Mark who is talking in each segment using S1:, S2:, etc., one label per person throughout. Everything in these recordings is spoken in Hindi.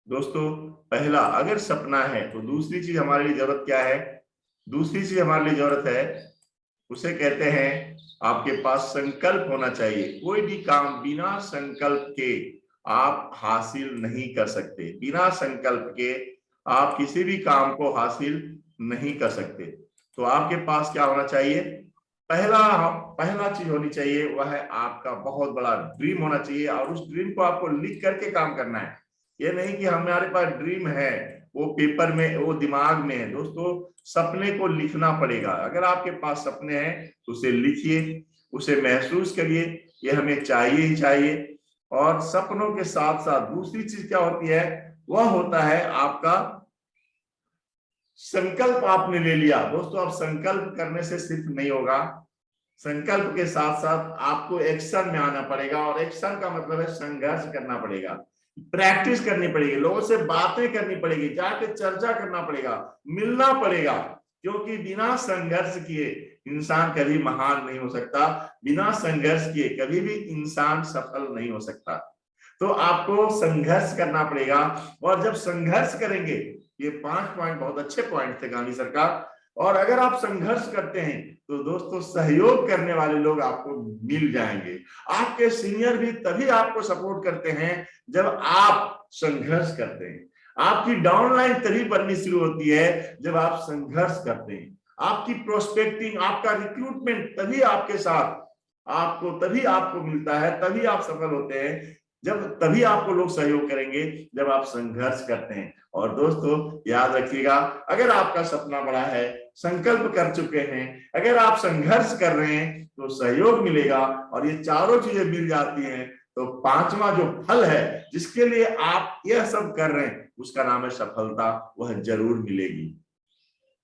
S1: दोस्तों पहला अगर सपना है तो दूसरी चीज हमारे लिए जरूरत क्या है? दूसरी चीज हमारे लिए जरूरत है, उसे कहते हैं आपके पास संकल्प होना चाहिए। कोई भी काम बिना संकल्प के आप हासिल नहीं कर सकते। बिना संकल्प के आप किसी भी काम को हासिल नहीं कर सकते। तो आपके पास क्या होना चाहिए? पहला पहला चीज होनी चाहिए वह है आपका बहुत बड़ा ड्रीम होना चाहिए, और उस ड्रीम को आपको लिख करके काम करना है। ये नहीं कि हमारे पास ड्रीम है, वो पेपर में, वो दिमाग में है। दोस्तों सपने को लिखना पड़ेगा। अगर आपके पास सपने हैं तो उसे लिखिए, उसे महसूस करिए, ये हमें चाहिए ही चाहिए। और सपनों के साथ साथ दूसरी चीज क्या होती है, वह होता है आपका संकल्प। आपने ले लिया दोस्तों, अब संकल्प करने से सिर्फ नहीं होगा, संकल्प के साथ साथ आपको एक्शन में आना पड़ेगा। और एक्शन का मतलब है संघर्ष करना पड़ेगा, प्रैक्टिस करनी पड़ेगी, लोगों से बातें करनी पड़ेगी, जाके चर्चा करना पड़ेगा, मिलना पड़ेगा। क्योंकि बिना संघर्ष किए इंसान कभी महान नहीं हो सकता। बिना संघर्ष किए कभी भी इंसान सफल नहीं हो सकता। तो आपको संघर्ष करना पड़ेगा। और जब संघर्ष करेंगे, ये 5 पॉइंट बहुत अच्छे पॉइंट थे गांधी सर का। और अगर आप संघर्ष करते हैं तो दोस्तों सहयोग करने वाले लोग आपको मिल जाएंगे। आपके सीनियर भी तभी आपको सपोर्ट करते हैं जब आप संघर्ष करते हैं। आपकी डाउनलाइन तभी बननी शुरू होती है जब आप संघर्ष करते हैं। आपकी प्रोस्पेक्टिंग, आपका रिक्रूटमेंट तभी आपके साथ, तभी आपको मिलता है, तभी आप सफल होते हैं, तभी आपको लोग सहयोग करेंगे जब आप संघर्ष करते हैं। और दोस्तों याद रखिएगा, अगर आपका सपना बड़ा है, संकल्प कर चुके हैं, अगर आप संघर्ष कर रहे हैं तो सहयोग मिलेगा। और ये चारों चीजें मिल जाती हैं तो पांचवा जो फल है जिसके लिए आप यह सब कर रहे हैं उसका नाम है सफलता, वह जरूर मिलेगी।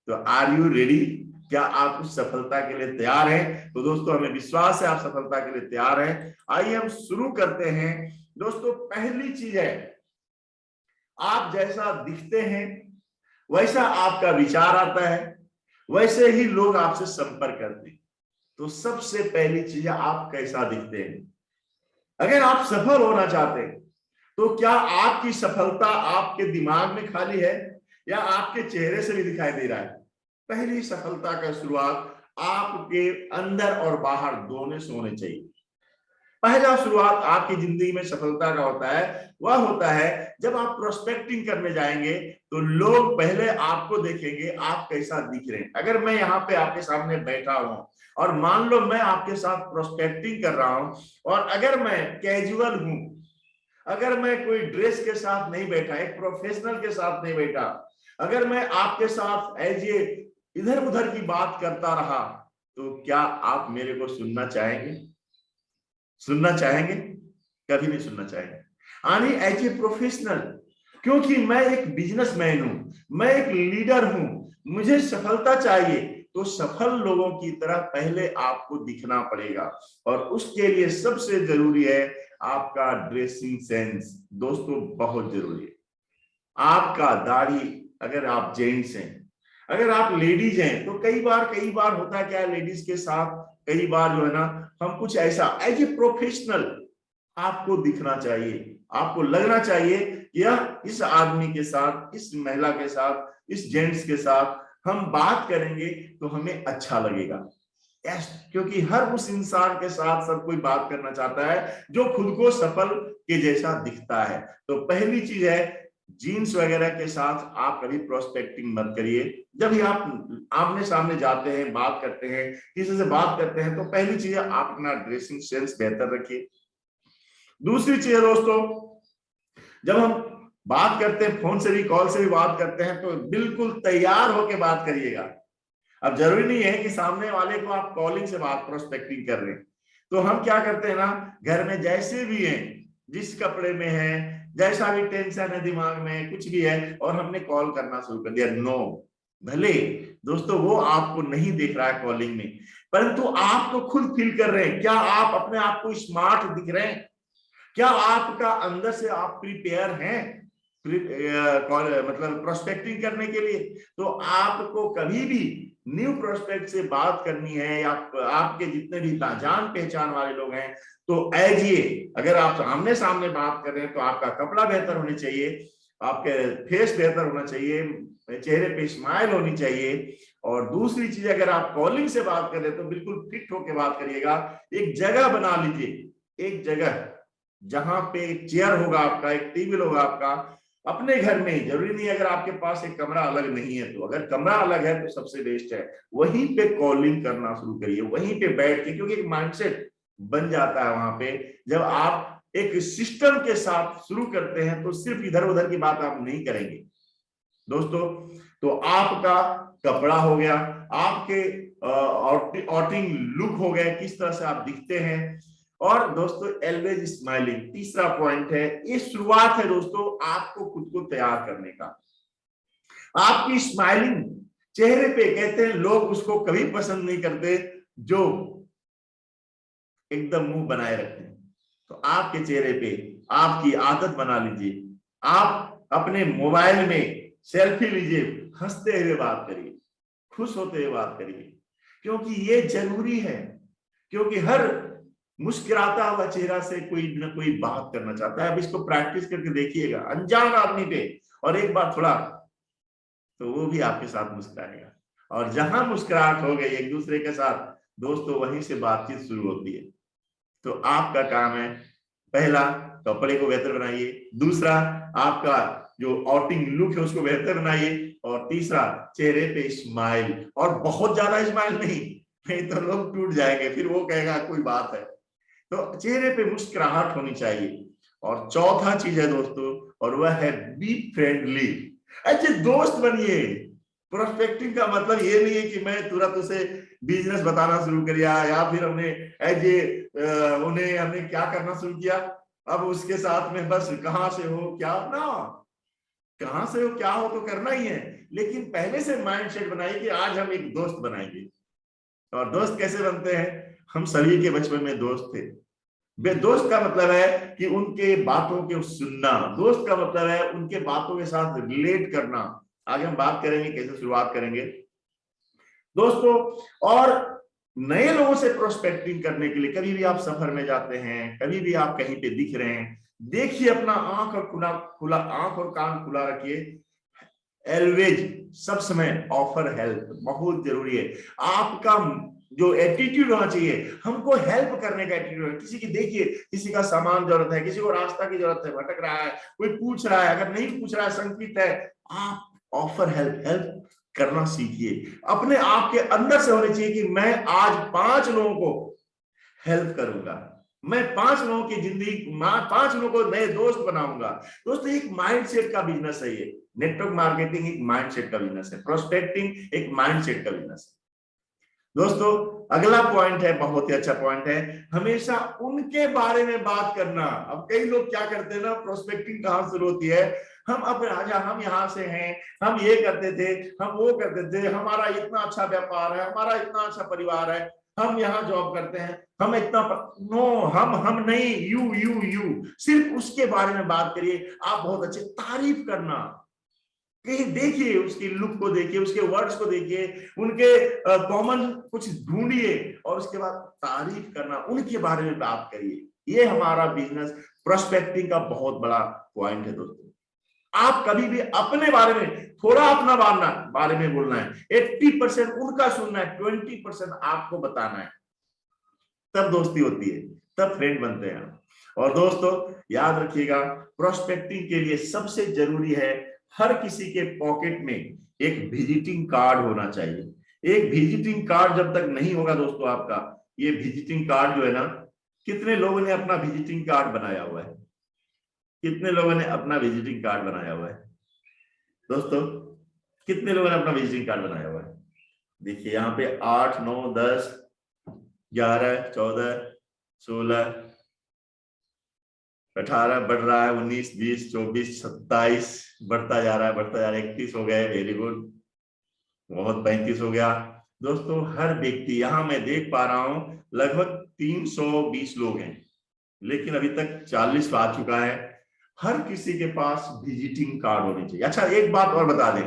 S1: तो आर यू रेडी? क्या आप उस सफलता के लिए तैयार हैं? तो दोस्तों हमें विश्वास है आप सफलता के लिए तैयार हैं। आइए हम शुरू करते हैं। दोस्तों पहली चीज है, आप जैसा दिखते हैं वैसा आपका विचार आता है, वैसे ही लोग आपसे संपर्क करते हैं। तो सबसे पहली चीज है आप कैसा दिखते हैं। अगर आप सफल होना चाहते हैं तो क्या आपकी सफलता आपके दिमाग में खाली है या आपके चेहरे से भी दिखाई दे रहा है? पहली सफलता का शुरुआत आपके अंदर और बाहर दोनों से होने चाहिए। पहला शुरुआत आपकी जिंदगी में सफलता का होता है, वह होता है जब आप प्रोस्पेक्टिंग करने जाएंगे तो लोग पहले आपको देखेंगे आप कैसा दिख रहे हैं। अगर मैं यहाँ पे आपके सामने बैठा हूं और मान लो मैं आपके साथ प्रोस्पेक्टिंग कर रहा हूं, और अगर मैं कैजुअल हूं, अगर मैं कोई ड्रेस के साथ नहीं बैठा, एक प्रोफेशनल के साथ नहीं बैठा, अगर मैं आपके साथ एज ए इधर उधर की बात करता रहा, तो क्या आप मेरे को सुनना चाहेंगे? सुनना चाहेंगे? कभी नहीं सुनना चाहेंगे। यानी एज ए प्रोफेशनल, क्योंकि मैं एक बिजनेसमैन हूं, मैं एक लीडर हूं, मुझे सफलता चाहिए, तो सफल लोगों की तरह पहले आपको दिखना पड़ेगा। और उसके लिए सबसे जरूरी है आपका ड्रेसिंग सेंस। दोस्तों बहुत जरूरी है आपका दाढ़ी। अगर आप जेंट्स हैं, अगर आप लेडीज हैं, तो कई बार होता है क्या है लेडीज के साथ, कई बार जो है ना हम कुछ ऐसा एज ए प्रोफेशनल आपको दिखना चाहिए, आपको लगना चाहिए कि यह इस आदमी के साथ, इस महिला के साथ, इस जेंट्स के साथ हम बात करेंगे तो हमें अच्छा लगेगा। यस, क्योंकि हर उस इंसान के साथ सब कोई बात करना चाहता है जो खुद को सफल के जैसा दिखता है। तो पहली चीज है जीन्स वगैरह के साथ आप कभी प्रोस्पेक्टिंग मत करिए। जब भी आप आमने सामने जाते हैं, बात करते हैं, किसी से बात करते हैं, तो पहली चीज है आप अपना ड्रेसिंग सेंस बेहतर रखिए। दूसरी चीज है दोस्तों, जब हम बात करते हैं, फोन से भी कॉल से भी बात करते हैं, तो बिल्कुल तैयार होकर बात करिएगा। अब जरूरी नहीं है कि सामने वाले को आप कॉलिंग से बात प्रोस्पेक्टिंग कर रहे हैं। तो हम क्या करते हैं ना, घर में जैसे भी हैं, जिस कपड़े में है, जैसा भी टेंशन है दिमाग में, कुछ भी है, और हमने कॉल करना शुरू कर दिया। नो, भले दोस्तों वो आपको नहीं देख रहा है कॉलिंग में, परंतु आप तो खुद फील कर रहे हैं। क्या आप अपने आप को स्मार्ट दिख रहे हैं? क्या आपका अंदर से आप प्रिपेयर हैं मतलब प्रोस्पेक्टिंग करने के लिए? तो आपको कभी भी न्यू प्रोस्पेक्ट से बात करनी है, या आपके जितने भी जान पहचान वाले लोग हैं, तो एज ये अगर आप आमने सामने बात कर रहे हैं तो आपका कपड़ा बेहतर होने चाहिए, आपके फेस बेहतर होना चाहिए, चेहरे पे स्माइल होनी चाहिए। और दूसरी चीज, अगर आप कॉलिंग से बात कर रहे हैं तो बिल्कुल फिट होकर बात करिएगा। एक जगह बना लीजिए, एक जगह जहां पे एक चेयर होगा आपका, एक टेबल होगा आपका, अपने घर में। जरूरी नहीं अगर आपके पास एक कमरा अलग नहीं है तो, अगर कमरा अलग है तो सबसे बेस्ट है, वहीं पे कॉलिंग करना शुरू करिए, वहीं पे बैठ के, क्योंकि एक माइंडसेट बन जाता है वहां पे। जब आप एक सिस्टम के साथ शुरू करते हैं तो सिर्फ इधर उधर की बात आप नहीं करेंगे दोस्तों। तो आपका कपड़ा हो गया, आपके आउटिंग लुक हो गए, किस तरह से आप दिखते हैं। और दोस्तों ऑलवेज स्माइलिंग तीसरा पॉइंट है। ये शुरुआत है दोस्तों आपको खुद को तैयार करने का। आपकी स्माइलिंग चेहरे पे, कहते हैं लोग उसको कभी पसंद नहीं करते जो एकदम मुंह बनाए रखते हैं। तो आपके चेहरे पे आपकी आदत बना लीजिए, आप अपने मोबाइल में सेल्फी लीजिए, हंसते हुए बात करिए, खुश होते हुए बात करिए, क्योंकि ये जरूरी है। क्योंकि हर मुस्कुराता हुआ चेहरा से कोई ना कोई बात करना चाहता है। अब इसको प्रैक्टिस करके देखिएगा अनजान आदमी पे, और एक बार थोड़ा तो वो भी आपके साथ मुस्कुराएगा। और जहां मुस्कुराहट हो गई एक दूसरे के साथ दोस्तों, वहीं से बातचीत शुरू होती है। तो आपका काम है, पहला कपड़े को बेहतर बनाइए, दूसरा आपका जो आउटिंग लुक है उसको बेहतर बनाइए, और तीसरा चेहरे पे स्माइल। और बहुत ज्यादा स्माइल नहीं तो लोग टूट जाएंगे, फिर वो कहेगा कोई बात है। तो चेहरे पे मुस्कुराहट होनी चाहिए। और चौथा चीज है दोस्तों, और वह है बी फ्रेंडली। अच्छे दोस्त बनिए। प्रोस्पेक्टिंग का मतलब ये नहीं है कि मैं तुरंत उसे बिजनेस बताना शुरू कर दिया, या फिर हमने उन्हें हमने क्या करना शुरू किया, अब उसके साथ में बस कहां से हो क्या ना, कहां से हो क्या हो तो करना ही है। लेकिन पहले से माइंडसेट बनाइए कि आज हम एक दोस्त बनाएंगे। और दोस्त कैसे बनते हैं? हम सभी के बचपन में दोस्त थे। दोस्त का मतलब है कि उनके बातों को सुनना, दोस्त का मतलब है उनके बातों के साथ रिलेट करना। आगे हम बात करेंगे कैसे शुरुआत करेंगे दोस्तों। और नए लोगों से प्रोस्पेक्टिंग करने के लिए कभी भी आप सफर में जाते हैं, कभी भी आप कहीं पे दिख रहे हैं, देखिए अपना आंख और खुला खुला आंख और कान खुला रखिए। ऑलवेज, सब समय ऑफर हेल्प बहुत जरूरी है। आपका जो एटीट्यूड होना चाहिए, हमको हेल्प करने का एटीट्यूड है। किसी की देखिए, किसी का सामान जरूरत है, किसी को रास्ता की जरूरत है, भटक रहा है, कोई पूछ रहा है, अगर नहीं पूछ रहा है संकित है, आप ऑफर हेल्प करना सीखिए। अपने आप के अंदर से होनी चाहिए कि मैं आज 5 लोगों को हेल्प करूंगा, मैं 5 लोगों की जिंदगी, 5 लोगों को नए दोस्त बनाऊंगा। दोस्तों एक माइंडसेट का बिजनेस है ये। नेटवर्क मार्केटिंग एक माइंडसेट का बिजनेस है, प्रोस्पेक्टिंग एक माइंडसेट का बिजनेस है। दोस्तों अगला पॉइंट है, बहुत ही अच्छा पॉइंट है, हमेशा उनके बारे में बात करना। अब कई लोग क्या करते हैं ना, प्रोस्पेक्टिंग कहां शुरू होती है, हम अपने राजा, हम यहाँ से हैं, हम ये करते थे, हम वो करते थे, हमारा इतना अच्छा व्यापार है, हमारा इतना अच्छा परिवार है, हम यहाँ जॉब करते हैं, हम इतना नो, हम नहीं, यू सिर्फ उसके बारे में बात करिए। आप बहुत अच्छे, तारीफ करना, कहीं देखिए उसकी लुक को देखिए, उसके वर्ड्स को देखिए, उनके कॉमन कुछ ढूंढिए, और उसके बाद तारीफ करना, उनके बारे में बात करिए। ये हमारा बिजनेस प्रोस्पेक्टिंग का बहुत बड़ा पॉइंट है दोस्तों। आप कभी भी अपने बारे में थोड़ा अपना बारे में बोलना है, 80% उनका सुनना है, 20% आपको बताना है, तब दोस्ती होती है, तब फ्रेंड बनते हैं। और दोस्तों याद रखिएगा, प्रोस्पेक्टिंग के लिए सबसे जरूरी है, हर किसी के पॉकेट में एक विजिटिंग कार्ड होना चाहिए। एक विजिटिंग कार्ड जब तक नहीं होगा दोस्तों आपका, ये विजिटिंग कार्ड जो है ना, कितने लोगों ने अपना विजिटिंग कार्ड बनाया हुआ है, कितने लोगों ने अपना विजिटिंग कार्ड बनाया हुआ है दोस्तों, कितने लोगों ने अपना विजिटिंग कार्ड बनाया हुआ है? देखिए यहाँ पे 8, 9, 10, 11, 14, 16, 18, बढ़ रहा है, 19, 20, 24, 27, बढ़ता जा रहा है, बढ़ता जा रहा है, 31 हो गए, वेरी गुड, बहुत, 35 हो गया दोस्तों। हर व्यक्ति, यहां मैं देख पा रहा हूं लगभग 320 लोग हैं, लेकिन अभी तक 40 आ चुका है। हर किसी के पास विजिटिंग कार्ड होनी चाहिए। अच्छा एक बात और बता दें,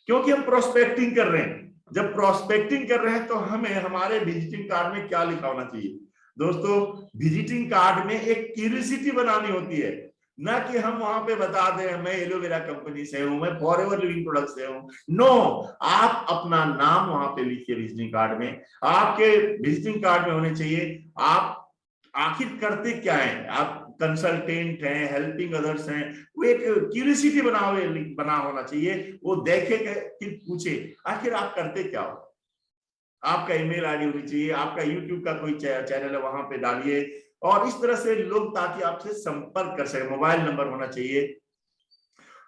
S1: क्योंकि हम प्रोस्पेक्टिंग कर रहे हैं, जब प्रोस्पेक्टिंग कर रहे हैं तो हमें हमारे विजिटिंग कार्ड में क्या लिखा होना चाहिए दोस्तों? विजिटिंग कार्ड में एक क्यूरियोसिटी बनानी होती है। ना कि हम वहां पे बता दें मैं एलोवेरा कंपनी से हूं, मैं फॉरएवर लिविंग प्रोडक्ट से हूं। नो, आप अपना नाम वहां पे लिखिए विजिटिंग कार्ड में। आपके विजिटिंग कार्ड में होने चाहिए आप आखिर करते क्या है, आप कंसल्टेंट हैं, हेल्पिंग अदर्स हैं, वो एक क्यूरियोसिटी बना होना चाहिए। वो देखे कि पूछे आखिर आप करते क्या हो। आपका ईमेल आईडी होनी चाहिए, आपका यूट्यूब का कोई चैनल है वहां पे डालिए, और इस तरह से लोग ताकि आपसे संपर्क कर सके। मोबाइल नंबर होना चाहिए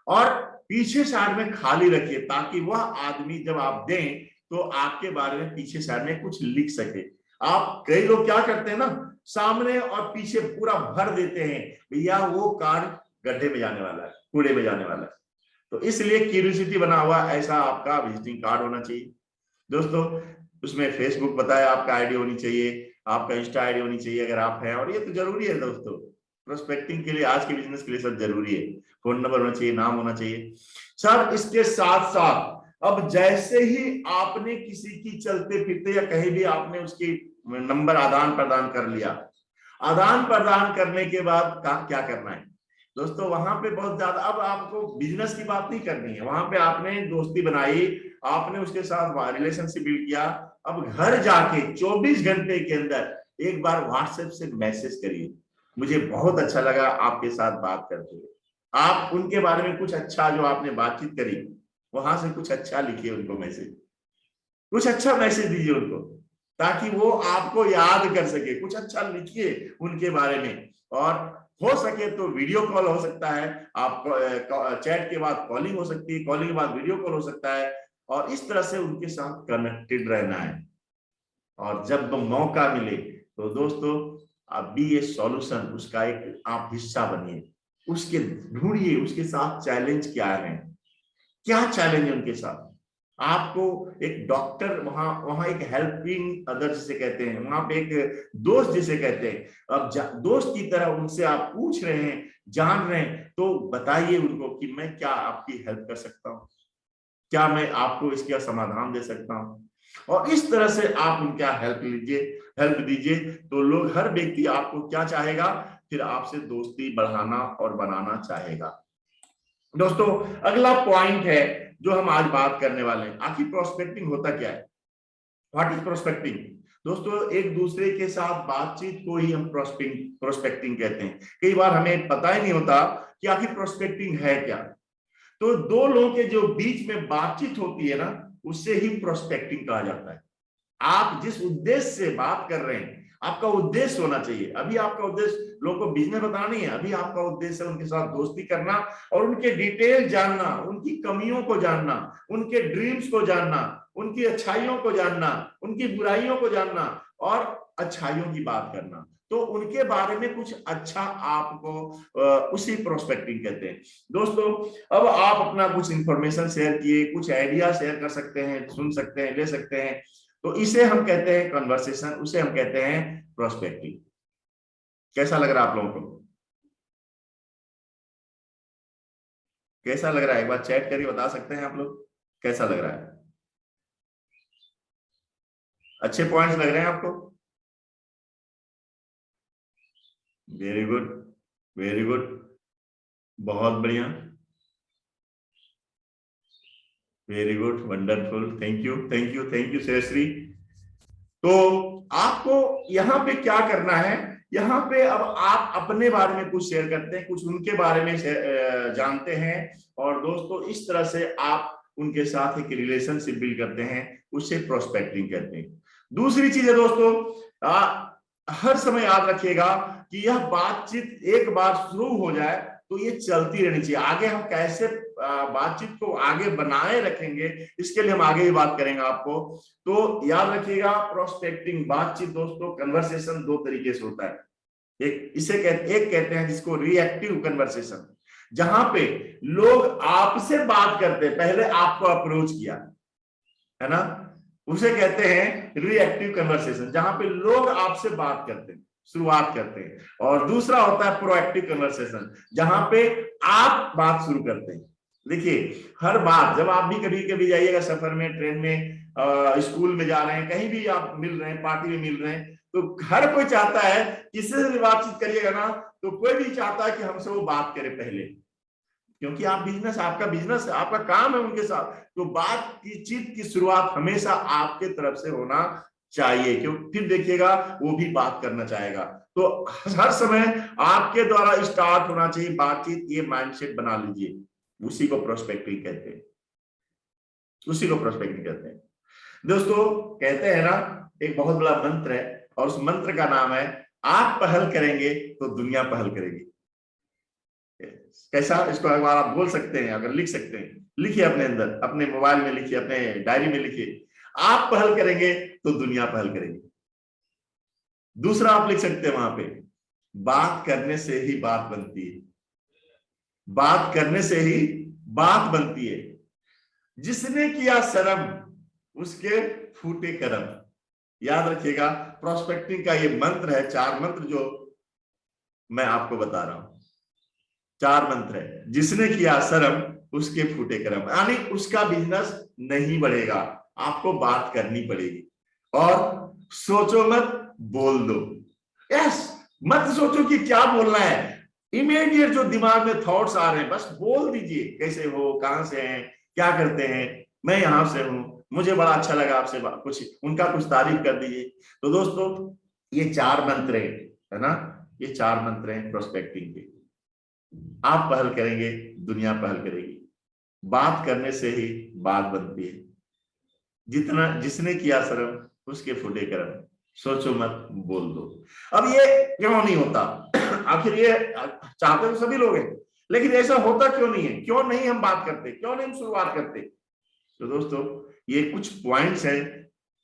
S1: और पीछे साइड में खाली रखिए ताकि वह आदमी जब आप दें तो आपके बारे में पीछे साइड में कुछ लिख सके। आप कई लोग क्या करते हैं ना, सामने और पीछे पूरा भर देते हैं, भैया वो कार्ड गड्ढे में जाने वाला है, कूड़े में जाने वाला है। तो इसलिए क्यूरियोसिटी बना हुआ ऐसा आपका विजिटिंग कार्ड होना चाहिए दोस्तों। उसमें फेसबुक बताया आपका आईडी होनी चाहिए, आपका इंस्टा आईडी होनी चाहिए अगर आप हैं, और ये तो जरूरी है दोस्तों, प्रोस्पेक्टिंग के लिए, आज के बिजनेस के लिए सब जरूरी है। फोन नंबर होना चाहिए, नाम होना चाहिए सर। इसके साथ साथ अब जैसे ही आपने किसी की चलते फिरते या कहीं भी आपने उसकी नंबर आदान प्रदान कर लिया, आदान प्रदान करने के बाद क्या करना है दोस्तों, वहां पे बहुत ज्यादा अब आपको बिजनेस की बात नहीं करनी है, वहां पे आपने दोस्ती बनाई, आपने उसके साथ रिलेशनशिप बिल्ड किया। अब घर जाके 24 घंटे के अंदर एक बार व्हाट्सएप से मैसेज करिए, मुझे बहुत अच्छा लगा आपके साथ बात करते हुए। आप उनके बारे में कुछ अच्छा जो आपने बातचीत करी वहां से कुछ अच्छा लिखिए उनको मैसेज, कुछ अच्छा मैसेज दीजिए उनको ताकि वो आपको याद कर सके। कुछ अच्छा लिखिए उनके बारे में, और हो सके तो वीडियो कॉल हो सकता है, आप चैट के बाद कॉलिंग हो सकती है, कॉलिंग के बाद वीडियो कॉल हो सकता है, और इस तरह से उनके साथ कनेक्टेड रहना है। और जब मौका मिले तो दोस्तों आप बी ए सॉल्यूशन, उसका एक आप हिस्सा बनिए, उसके ढूंढिए उसके साथ चैलेंज क्या है, क्या चैलेंज है उनके साथ। आपको एक डॉक्टर वहां वहां एक हेल्पिंग अदर जिसे कहते हैं, वहां पे एक दोस्त जिसे कहते हैं, अब दोस्त की तरह उनसे आप पूछ रहे हैं, जान रहे हैं, तो बताइए उनको कि मैं क्या आपकी हेल्प कर सकता हूँ, क्या मैं आपको इसका समाधान दे सकता हूँ। और इस तरह से आप उनका हेल्प दीजिए, तो लोग, हर व्यक्ति आपको क्या चाहेगा, फिर आपसे दोस्ती बढ़ाना और बनाना चाहेगा। दोस्तों अगला पॉइंट है जो हम आज बात करने वाले हैं, आखिर प्रोस्पेक्टिंग होता क्या है, व्हाट इज प्रोस्पेक्टिंग। दोस्तों एक दूसरे के साथ बातचीत को ही हम प्रोस्पेक्टिंग कहते हैं। कई बार हमें पता ही नहीं होता कि आखिर प्रोस्पेक्टिंग है क्या। तो दो लोगों के जो बीच में बातचीत होती है ना, उससे ही प्रोस्पेक्टिंग कहा जाता है। आप जिस उद्देश्य से बात कर रहे हैं, आपका उद्देश्य होना चाहिए। अभी आपका उद्देश्य लोगों को बिजनेस बताना नहीं है, अभी आपका उद्देश्य है उनके साथ दोस्ती करना और उनके डिटेल जानना, उनकी कमियों को जानना, उनके ड्रीम्स को जानना, उनकी अच्छाइयों को जानना, उनकी बुराइयों को जानना और अच्छाइयों की बात करना। तो उनके बारे में कुछ अच्छा आपको उसी प्रोस्पेक्टिंग कहते हैं। दोस्तों अब आप अपना कुछ इंफॉर्मेशन शेयर किए, कुछ आइडिया शेयर कर सकते हैं, सुन सकते हैं, ले सकते हैं, तो इसे हम कहते हैं कन्वर्सेशन, उसे हम कहते हैं प्रोस्पेक्टिंग। कैसा लग रहा है आप लोगों को, कैसा लग रहा है, एक बार चैट करके बता सकते हैं आप लोग कैसा लग रहा है, अच्छे पॉइंट्स लग रहे हैं आपको। वेरी गुड, वेरी गुड, बहुत बढ़िया, very good, wonderful, thank you, thank you, thank you Shreyashri. तो आपको यहाँ पे क्या करना है, यहाँ पे अब आप अपने बारे में कुछ शेयर करते हैं, कुछ उनके बारे में जानते हैं, और दोस्तों इस तरह से आप उनके साथ एक रिलेशनशिप बिल्ड करते हैं, उसे प्रोस्पेक्टिंग कहते हैं। दूसरी चीज है दोस्तों, हर समय याद रखिएगा कि यह बातचीत एक बार शुरू हो जाए तो ये चलती रहनी चाहिए। आगे हम कैसे बातचीत को आगे बनाए रखेंगे, इसके लिए हम आगे ही बात करेंगे आपको। तो याद रखिएगा प्रोस्पेक्टिंग बातचीत दोस्तों, कन्वर्सेशन दो तरीके से होता है। एक कहते हैं जिसको रिएक्टिव कन्वर्सेशन, जहां पे लोग आपसे बात करते, पहले आपको अप्रोच किया है ना, उसे कहते हैं रिएक्टिव कन्वर्सेशन, जहां पे लोग आपसे बात करते हैं, शुरुआत करते हैं। और दूसरा होता है प्रोएक्टिव कन्वर्सेशन, जहां पे आप बात शुरू करते हैं। देखिए हर बात, जब आप भी कभी कभी जाइएगा सफर में, ट्रेन में, स्कूल में जा रहे हैं, कहीं भी आप मिल रहे हैं, पार्टी में मिल रहे हैं, तो हर कोई चाहता है किसी से भी बातचीत करिएगा ना तो कोई भी चाहता है कि हमसे वो बात करे पहले, क्योंकि आप बिजनेस, आपका बिजनेस है, आपका काम है उनके साथ, तो बातचीत की शुरुआत हमेशा आपके तरफ से होना चाहिए, क्योंकि फिर देखिएगा वो भी बात करना चाहेगा। तो हर समय आपके द्वारा स्टार्ट होना चाहिए बातचीत, ये माइंडसेट बना लीजिए। उसी को प्रोस्पेक्टिंग कहते हैं, उसी को प्रोस्पेक्टिंग कहते हैं। दोस्तों कहते हैं ना, एक बहुत बड़ा मंत्र है और उस मंत्र का नाम है, आप पहल करेंगे तो दुनिया पहल करेगी। कैसा, इसको एक बार आप बोल सकते हैं, अगर लिख सकते हैं लिखिए अपने अंदर, अपने मोबाइल में लिखिए, अपने डायरी में लिखिए, आप पहल करेंगे तो दुनिया पहल करेगी। दूसरा आप लिख सकते हैं वहां पे, बात करने से ही बात बनती है, बात करने से ही बात बनती है, जिसने किया शर्म उसके फूटे करम। याद रखिएगा, प्रोस्पेक्टिंग का ये मंत्र है, 4 मंत्र जो मैं आपको बता रहा हूं, 4 मंत्र है। जिसने किया शर्म उसके फूटे करम, यानी उसका बिजनेस नहीं बढ़ेगा, आपको बात करनी पड़ेगी। और सोचो मत, बोल दो। यस, मत सोचो कि क्या बोलना है, इमीडिएट जो दिमाग में थॉट्स आ रहे हैं बस बोल दीजिए। कैसे हो, कहां से हैं, क्या करते हैं, मैं यहां से हूं, मुझे बड़ा अच्छा लगा आपसे कुछ, उनका कुछ तारीफ कर दीजिए। तो दोस्तों ये 4 मंत्र है ना, ये 4 मंत्र हैं प्रोस्पेक्टिंग के। आप पहल करेंगे, दुनिया पहल करेगी, बात करने से ही बात बनती है, जितना जिसने किया शर्म उसके फूटे करम, सोचो मत, बोल दो। अब ये क्यों नहीं होता? आखिर ये चाहते तो सभी लोग हैं, लेकिन ऐसा होता क्यों नहीं है? क्यों नहीं हम बात करते, क्यों नहीं हम शुरुआत करते? तो दोस्तों ये कुछ पॉइंट्स हैं,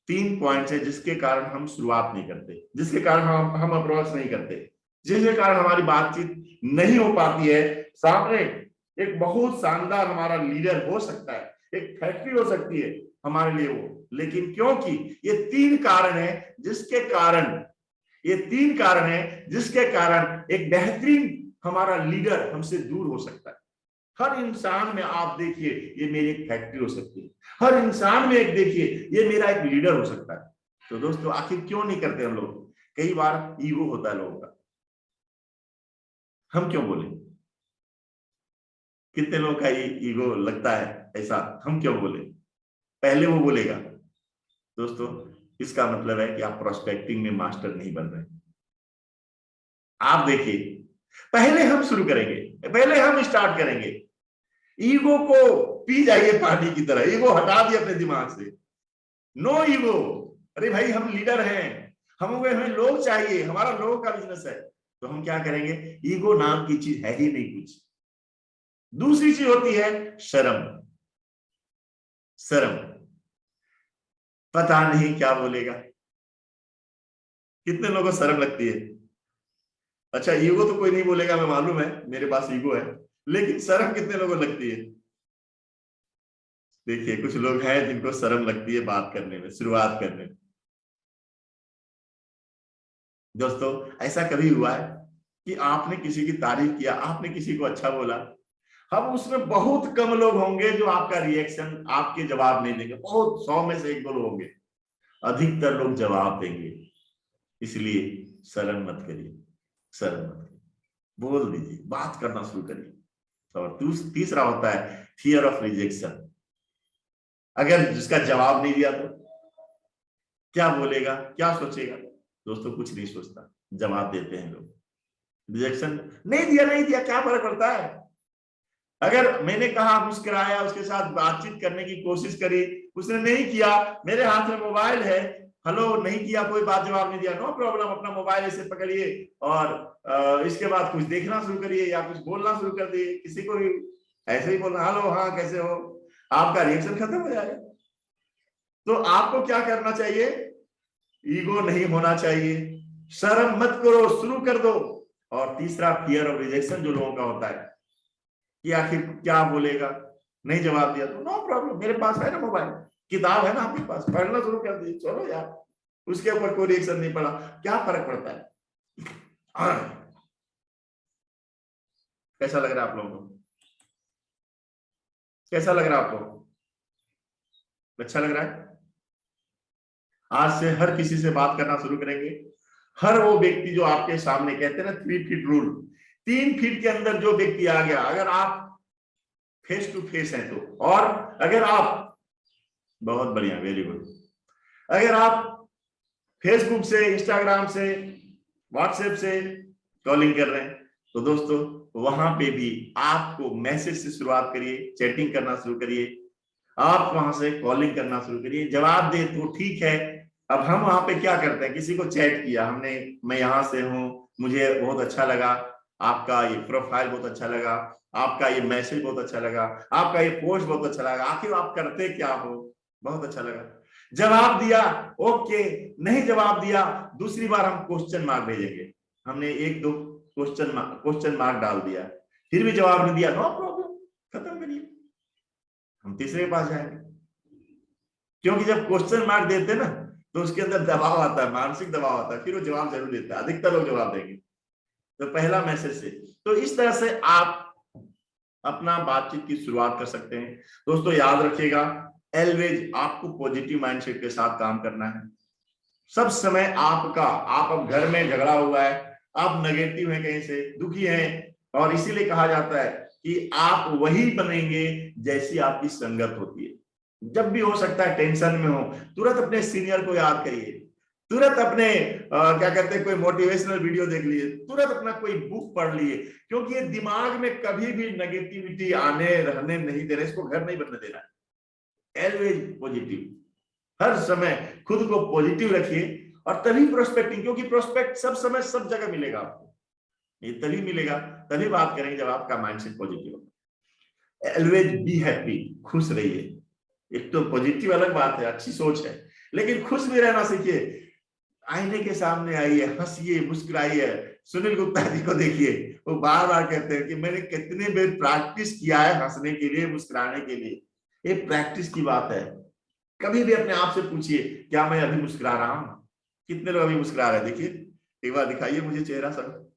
S1: 3 पॉइंट्स हैं जिसके कारण हम शुरुआत नहीं करते, जिसके कारण हम अप्रोच नहीं करते, जिसके कारण हमारी बातचीत नहीं हो पाती है। सामने एक बहुत शानदार हमारा लीडर हो सकता है, एक फैक्ट्री हो सकती है हमारे लिए वो, लेकिन क्योंकि ये 3 कारण है जिसके कारण, ये 3 कारण है जिसके कारण एक बेहतरीन हमारा लीडर हमसे दूर हो सकता है। हर इंसान में आप देखिए, ये मेरी एक फैक्ट्री हो सकती है, हर इंसान में एक देखिए ये मेरा एक लीडर हो सकता है। तो दोस्तों आखिर क्यों नहीं करते हम लोग? कई बार ईगो होता है लोगों का, हम क्यों बोले? कितने लोगों का ईगो लगता है ऐसा, हम क्यों बोले, पहले वो बोलेगा। दोस्तों इसका मतलब है कि आप प्रोस्पेक्टिंग में मास्टर नहीं बन रहे। आप देखिए, पहले हम शुरू करेंगे, पहले हम स्टार्ट करेंगे, ईगो को पी जाइए पानी की तरह, ईगो हटा दिए अपने दिमाग से, नो ईगो। अरे भाई हम लीडर हैं, हमें लोग चाहिए, हमारा लोगों का बिजनेस है, तो हम क्या करेंगे? ईगो नाम की चीज है ही नहीं कुछ। दूसरी चीज होती है शर्म, शर्म, पता नहीं क्या बोलेगा। कितने लोगों को शर्म लगती है? अच्छा ईगो तो कोई नहीं बोलेगा, मैं मालूम है, मेरे पास ईगो है, लेकिन शर्म कितने लोगों को लगती है? देखिए कुछ लोग हैं जिनको शर्म लगती है बात करने में, शुरुआत करने में। दोस्तों ऐसा कभी हुआ है कि आपने किसी की तारीफ किया, आपने किसी को अच्छा बोला, हम उसमें बहुत कम लोग होंगे जो आपका रिएक्शन, आपके जवाब नहीं देंगे, बहुत 100 में से 1-2 लोग होंगे, अधिकतर लोग जवाब देंगे। इसलिए शर्म मत करिए, शर्म मत करिए, बोल दीजिए, बात करना शुरू करिए। और तीसरा होता है फियर ऑफ रिजेक्शन। अगर जिसका जवाब नहीं दिया तो क्या बोलेगा, क्या सोचेगा? दोस्तों कुछ नहीं सोचता, जवाब देते हैं लोग। रिजेक्शन नहीं दिया, नहीं दिया, क्या फर्क पड़ता है? अगर मैंने कहा, मुस्कुराया, उसके साथ बातचीत करने की कोशिश करी, उसने नहीं किया, मेरे हाथ में मोबाइल है, हेलो, नहीं किया, कोई बात जवाब नहीं दिया, नो प्रॉब्लम, अपना मोबाइल ऐसे पकड़िए और इसके बाद कुछ देखना शुरू करिए या कुछ बोलना शुरू कर दिए, किसी को भी ऐसे ही बोलना, हेलो, हाँ कैसे हो, आपका रिएक्शन खत्म हो जाएगा। तो आपको क्या करना चाहिए? ईगो नहीं होना चाहिए, शर्म मत करो, शुरू कर दो। और तीसरा फियर ऑफ रिजेक्शन जो लोगों का होता है कि आखिर क्या बोलेगा, नहीं जवाब दिया तो नो प्रॉब्लम, मेरे पास है ना मोबाइल, किताब है ना आपके पास, पढ़ना शुरू कर दीजिए, चलो यार, उसके ऊपर कोई रिएक्शन नहीं पड़ा, क्या फर्क पड़ता है? कैसा लग रहा है आप लोगों को? कैसा लग रहा है आपको? अच्छा लग रहा है? आज से हर किसी से बात करना शुरू करेंगे, हर वो व्यक्ति जो आपके सामने, कहते हैं ना 3 फीट रूल, 3 फीट के अंदर जो व्यक्ति आ गया, अगर आप फेस टू फेस हैं तो, और अगर आप, बहुत बढ़िया, वेरी गुड, अगर आप फेसबुक से, इंस्टाग्राम से, व्हाट्सएप से कॉलिंग कर रहे हैं, तो दोस्तों वहां पे भी आपको मैसेज से शुरुआत करिए, चैटिंग करना शुरू करिए, आप वहां से कॉलिंग करना शुरू करिए। जवाब दे तो ठीक है। अब हम वहां पे क्या करते हैं, किसी को चैट किया हमने, मैं यहां से हूं, मुझे बहुत अच्छा लगा आपका ये प्रोफाइल, बहुत अच्छा लगा आपका ये मैसेज, बहुत अच्छा लगा आपका ये पोस्ट, बहुत अच्छा लगा, आखिर आप करते क्या हो, बहुत अच्छा लगा। जवाब दिया, ओके, नहीं जवाब दिया, दूसरी बार हम क्वेश्चन मार्क भेजेंगे। हमने 1-2 क्वेश्चन मार्क डाल दिया, फिर भी जवाब नहीं दिया, नो प्रॉब्लम, खत्म करिए, हम तीसरे के पास जाएंगे। क्योंकि जब क्वेश्चन मार्क देते हैं ना, तो उसके अंदर दबाव आता है, मानसिक दबाव आता है, फिर वो जवाब जरूर देता है, अधिकतर लोग जवाब देंगे। तो पहला मैसेज से, तो इस तरह से आप अपना बातचीत की शुरुआत कर सकते हैं। दोस्तों याद रखिएगा, ऑलवेज आपको पॉजिटिव माइंडसेट के साथ काम करना है। सब समय आपका, आप अब घर में झगड़ा हुआ है, आप नेगेटिव हैं, कहीं से दुखी हैं, और इसीलिए कहा जाता है कि आप वही बनेंगे जैसी आपकी संगत होती है। जब भी हो सकता है टेंशन में हो, तुरंत अपने सीनियर को याद करिए, तुरंत अपने क्या कहते हैं, कोई मोटिवेशनल वीडियो देख लिए, तुरंत अपना कोई बुक पढ़ लिए, क्योंकि ये दिमाग में कभी भी नेगेटिविटी आने रहने नहीं देना, इसको घर नहीं बनने देना है। ऑलवेज पॉजिटिव, हर समय खुद को पॉजिटिव रखिए, और तभी प्रोस्पेक्टिंग, क्योंकि प्रोस्पेक्ट सब समय सब जगह मिलेगा आपको, ये तभी मिलेगा, तभी बात करेंगे जब आपका माइंडसेट पॉजिटिव होगा। ऑलवेज बी हैप्पी, खुश रहिए। एक तो पॉजिटिव अलग बात है, अच्छी सोच है, लेकिन खुश भी रहना सीखिए। आईने के सामने आइए, हंसिए, मुस्कुराइए। सुनील गुप्ता जी को देखिए, वो बार बार कहते हैं कि मैंने कितने बार प्रैक्टिस किया है हंसने के लिए, मुस्कुराने के लिए। ये प्रैक्टिस की बात है। कभी भी अपने आप से पूछिए, क्या मैं अभी मुस्कुरा रहा हूं? कितने लोग अभी मुस्कुरा रहे हैं? देखिए, एक बार दिखाइए मुझे चेहरा सब,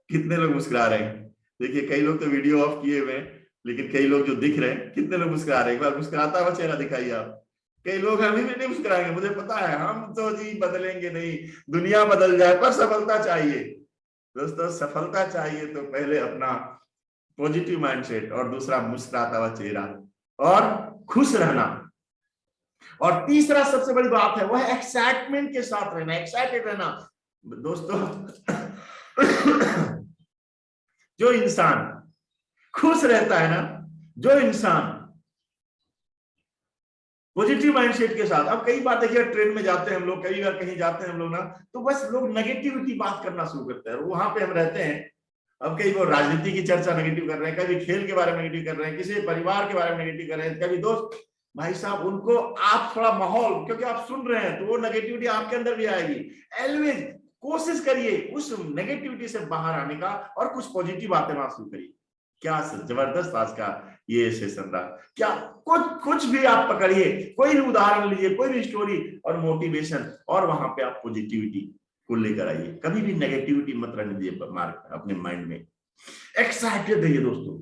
S1: कितने लोग मुस्कुरा रहे हैं? देखिए, कई लोग तो वीडियो ऑफ किए हुए हैं, लेकिन कई लोग जो दिख रहे हैं, कितने लोग मुस्कुरा रहे हैं? एक बार मुस्कुराता हुआ चेहरा दिखाइए आप। कई लोग अभी भी नहीं मुस्कुराएंगे, मुझे पता है, हम तो जी बदलेंगे नहीं, दुनिया बदल जाए, पर सफलता चाहिए। दोस्तों सफलता चाहिए तो पहले अपना पॉजिटिव माइंडसेट, और दूसरा मुस्कुराता हुआ चेहरा, और खुश रहना। और तीसरा सबसे बड़ी बात है, वह एक्साइटमेंट के साथ रहना, एक्साइटेड रहना। दोस्तों जो इंसान खुश रहता है ना, जो इंसान पॉजिटिव माइंडसेट के साथ, अब कई बार देखिए ट्रेन में जाते हैं हम लोग, कई बार कहीं जाते हैं हम लोग ना, तो बस लोग नेगेटिविटी बात करना शुरू करते हैं, वहां पे हम रहते हैं। अब कई वो राजनीति की चर्चा नेगेटिव कर रहे हैं, कभी खेल के बारे में नेगेटिव कर रहे हैं, किसी परिवार के बारे में नेगेटिव कर रहे हैं, कभी दोस्त, भाई साहब उनको आप थोड़ा माहौल, क्योंकि आप सुन रहे हैं तो वो नेगेटिविटी आपके अंदर भी आएगी। ऑलवेज कोशिश करिए उस नेगेटिविटी से बाहर आने का, और कुछ पॉजिटिव बातें वहां शुरू करिए। क्या जबरदस्त आज का ये सेशन रहा। क्या कुछ भी आप पकड़िए, कोई भी उदाहरण लीजिए, कोई भी स्टोरी और मोटिवेशन, और वहां पे आप पॉजिटिविटी को लेकर आइए। कभी भी नेगेटिविटी मत रहने दीजिए मार्क अपने माइंड में। एक्साइटेड रहिए दोस्तों,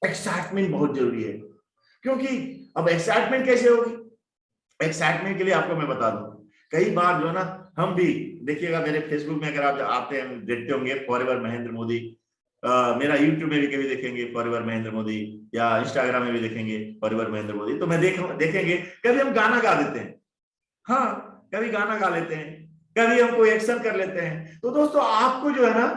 S1: एक्साइटमेंट बहुत जरूरी है। क्योंकि अब एक्साइटमेंट कैसे होगी? एक्साइटमेंट के लिए आपको मैं बता दूं, कई बार जो है ना, हम भी देखिएगा, मेरे फेसबुक में अगर आप आते हैं देखते होंगे फॉरएवर महेंद्र मोदी, मेरा यूट्यूब में भी कभी देखेंगे फॉरएवर महेंद्र मोदी, या इंस्टाग्राम में भी देखेंगे फॉरएवर महेंद्र मोदी, तो मैं देखेंगे कभी हम गाना गा देते हैं, हाँ कभी गाना गा लेते हैं, कभी हम कोई एक्शन कर लेते हैं। तो दोस्तों आपको जो है ना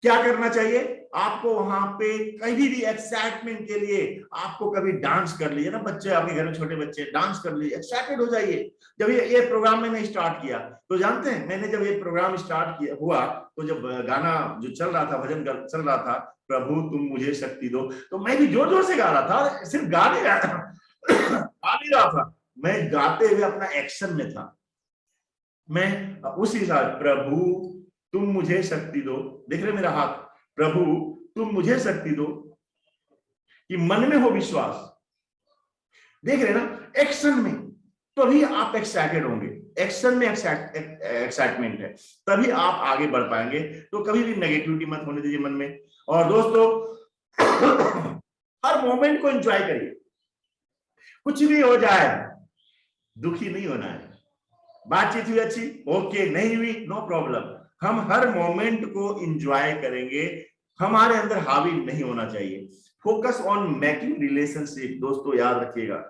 S1: क्या करना चाहिए, आपको वहां पे कभी भी एक्साइटमेंट के लिए आपको कभी डांस कर लिए ना, बच्चे आपके घर में छोटे बच्चे डांस कर लिए, एक्साइटेड हो जाइए। जब ये प्रोग्राम मैंने स्टार्ट किया, तो जानते हैं मैंने जब ये प्रोग्राम स्टार्ट किया हुआ, तो जब गाना जो चल रहा था, भजन चल रहा था, प्रभु तुम मुझे शक्ति दो, तो मैं भी जोर जोर से गा रहा था, सिर्फ गा नहीं रहा था गा नहीं रहा था, मैं गाते हुए अपना एक्शन में था। मैं उस हिसाब, प्रभु तुम मुझे शक्ति दो, देख रहे मेरा हाथ, प्रभु तुम मुझे शक्ति दो कि मन में हो विश्वास, देख रहे ना, एक्शन में, तभी आप एक्साइटेड होंगे। एक्शन में एक्साइटमेंट है, तभी आप आगे बढ़ पाएंगे। तो कभी भी नेगेटिविटी मत होने दीजिए मन में। और दोस्तों हर मोमेंट को एंजॉय करिए, कुछ भी हो जाए दुखी नहीं होना है। बातचीत हुई अच्छी, ओके, नहीं हुई नो प्रॉब्लम, हम हर मोमेंट को एंजॉय करेंगे, हमारे अंदर हावी नहीं होना चाहिए। फोकस ऑन मेकिंग रिलेशनशिप, दोस्तों याद रखिएगा,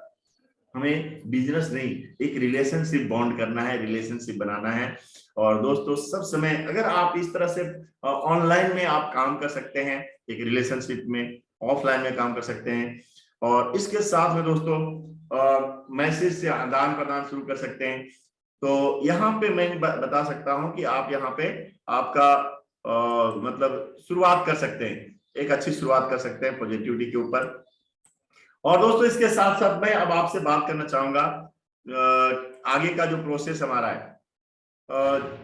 S1: हमें बिजनेस नहीं, एक रिलेशनशिप बॉन्ड करना है, रिलेशनशिप बनाना है। और दोस्तों सब समय अगर आप इस तरह से ऑनलाइन में आप काम कर सकते हैं एक रिलेशनशिप में, ऑफलाइन में काम कर सकते हैं, और इसके साथ में दोस्तों मैसेज से आदान प्रदान शुरू कर सकते हैं। तो यहाँ पे मैं बता सकता हूं कि आप यहाँ पे आपका मतलब शुरुआत कर सकते हैं, एक अच्छी शुरुआत कर सकते हैं पॉजिटिविटी के ऊपर। और दोस्तों इसके साथ साथ मैं अब आपसे बात करना चाहूंगा आगे का जो प्रोसेस हमारा है।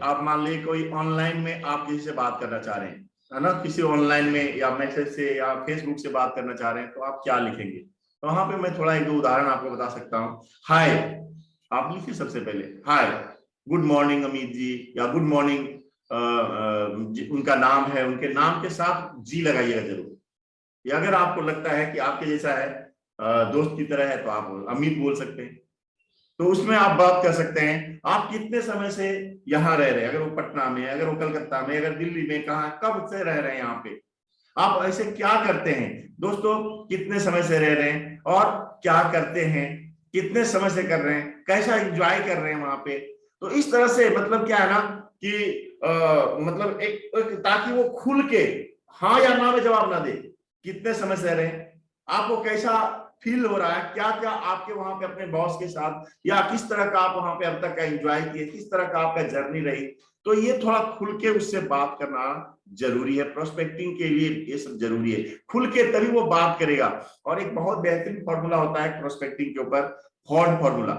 S1: आप मान लीजिए कोई ऑनलाइन में आप किसी से बात करना चाह रहे हैं, है ना, किसी ऑनलाइन में या मैसेज से या फेसबुक से बात करना चाह रहे हैं, तो आप क्या लिखेंगे? तो वहां पे मैं थोड़ा एक दो उदाहरण आपको बता सकता हूँ। हाय, आप लिखिए सबसे पहले हाय, गुड मॉर्निंग अमित जी, या गुड मॉर्निंग, उनका नाम है, उनके नाम के साथ जी लगाइएगा जरूर। या अगर आपको लगता है कि आपके जैसा है, दोस्त की तरह है, तो आप अमित बोल सकते हैं। तो उसमें आप बात कर सकते हैं आप कितने समय से यहाँ रह रहे हैं, अगर वो पटना में, अगर वो कलकत्ता में, अगर दिल्ली में, कहाँ कब से रह रहे हैं यहाँ पे, आप ऐसे क्या करते हैं दोस्तों, कितने समय से रह रहे हैं और क्या करते हैं, कितने समय से कर रहे हैं, कैसा एंजॉय कर रहे हैं वहां पे। तो इस तरह से मतलब क्या है ना कि मतलब एक ताकि वो खुल के हाँ या ना में जवाब ना दे, कितने समय से रहे हैं, आपको कैसा फील हो रहा है, क्या क्या आपके वहां पे अपने बॉस के साथ, या किस तरह का आप वहां पे अब तक का एंजॉय किए, किस तरह का आपका जर्नी रही। तो ये थोड़ा खुल के उससे बात करना जरूरी है, प्रोस्पेक्टिंग के लिए ये सब जरूरी है, खुल के तभी वो बात करेगा। और एक बहुत बेहतरीन फॉर्मूला होता है प्रोस्पेक्टिंग के ऊपर, हॉट फॉर्मूला।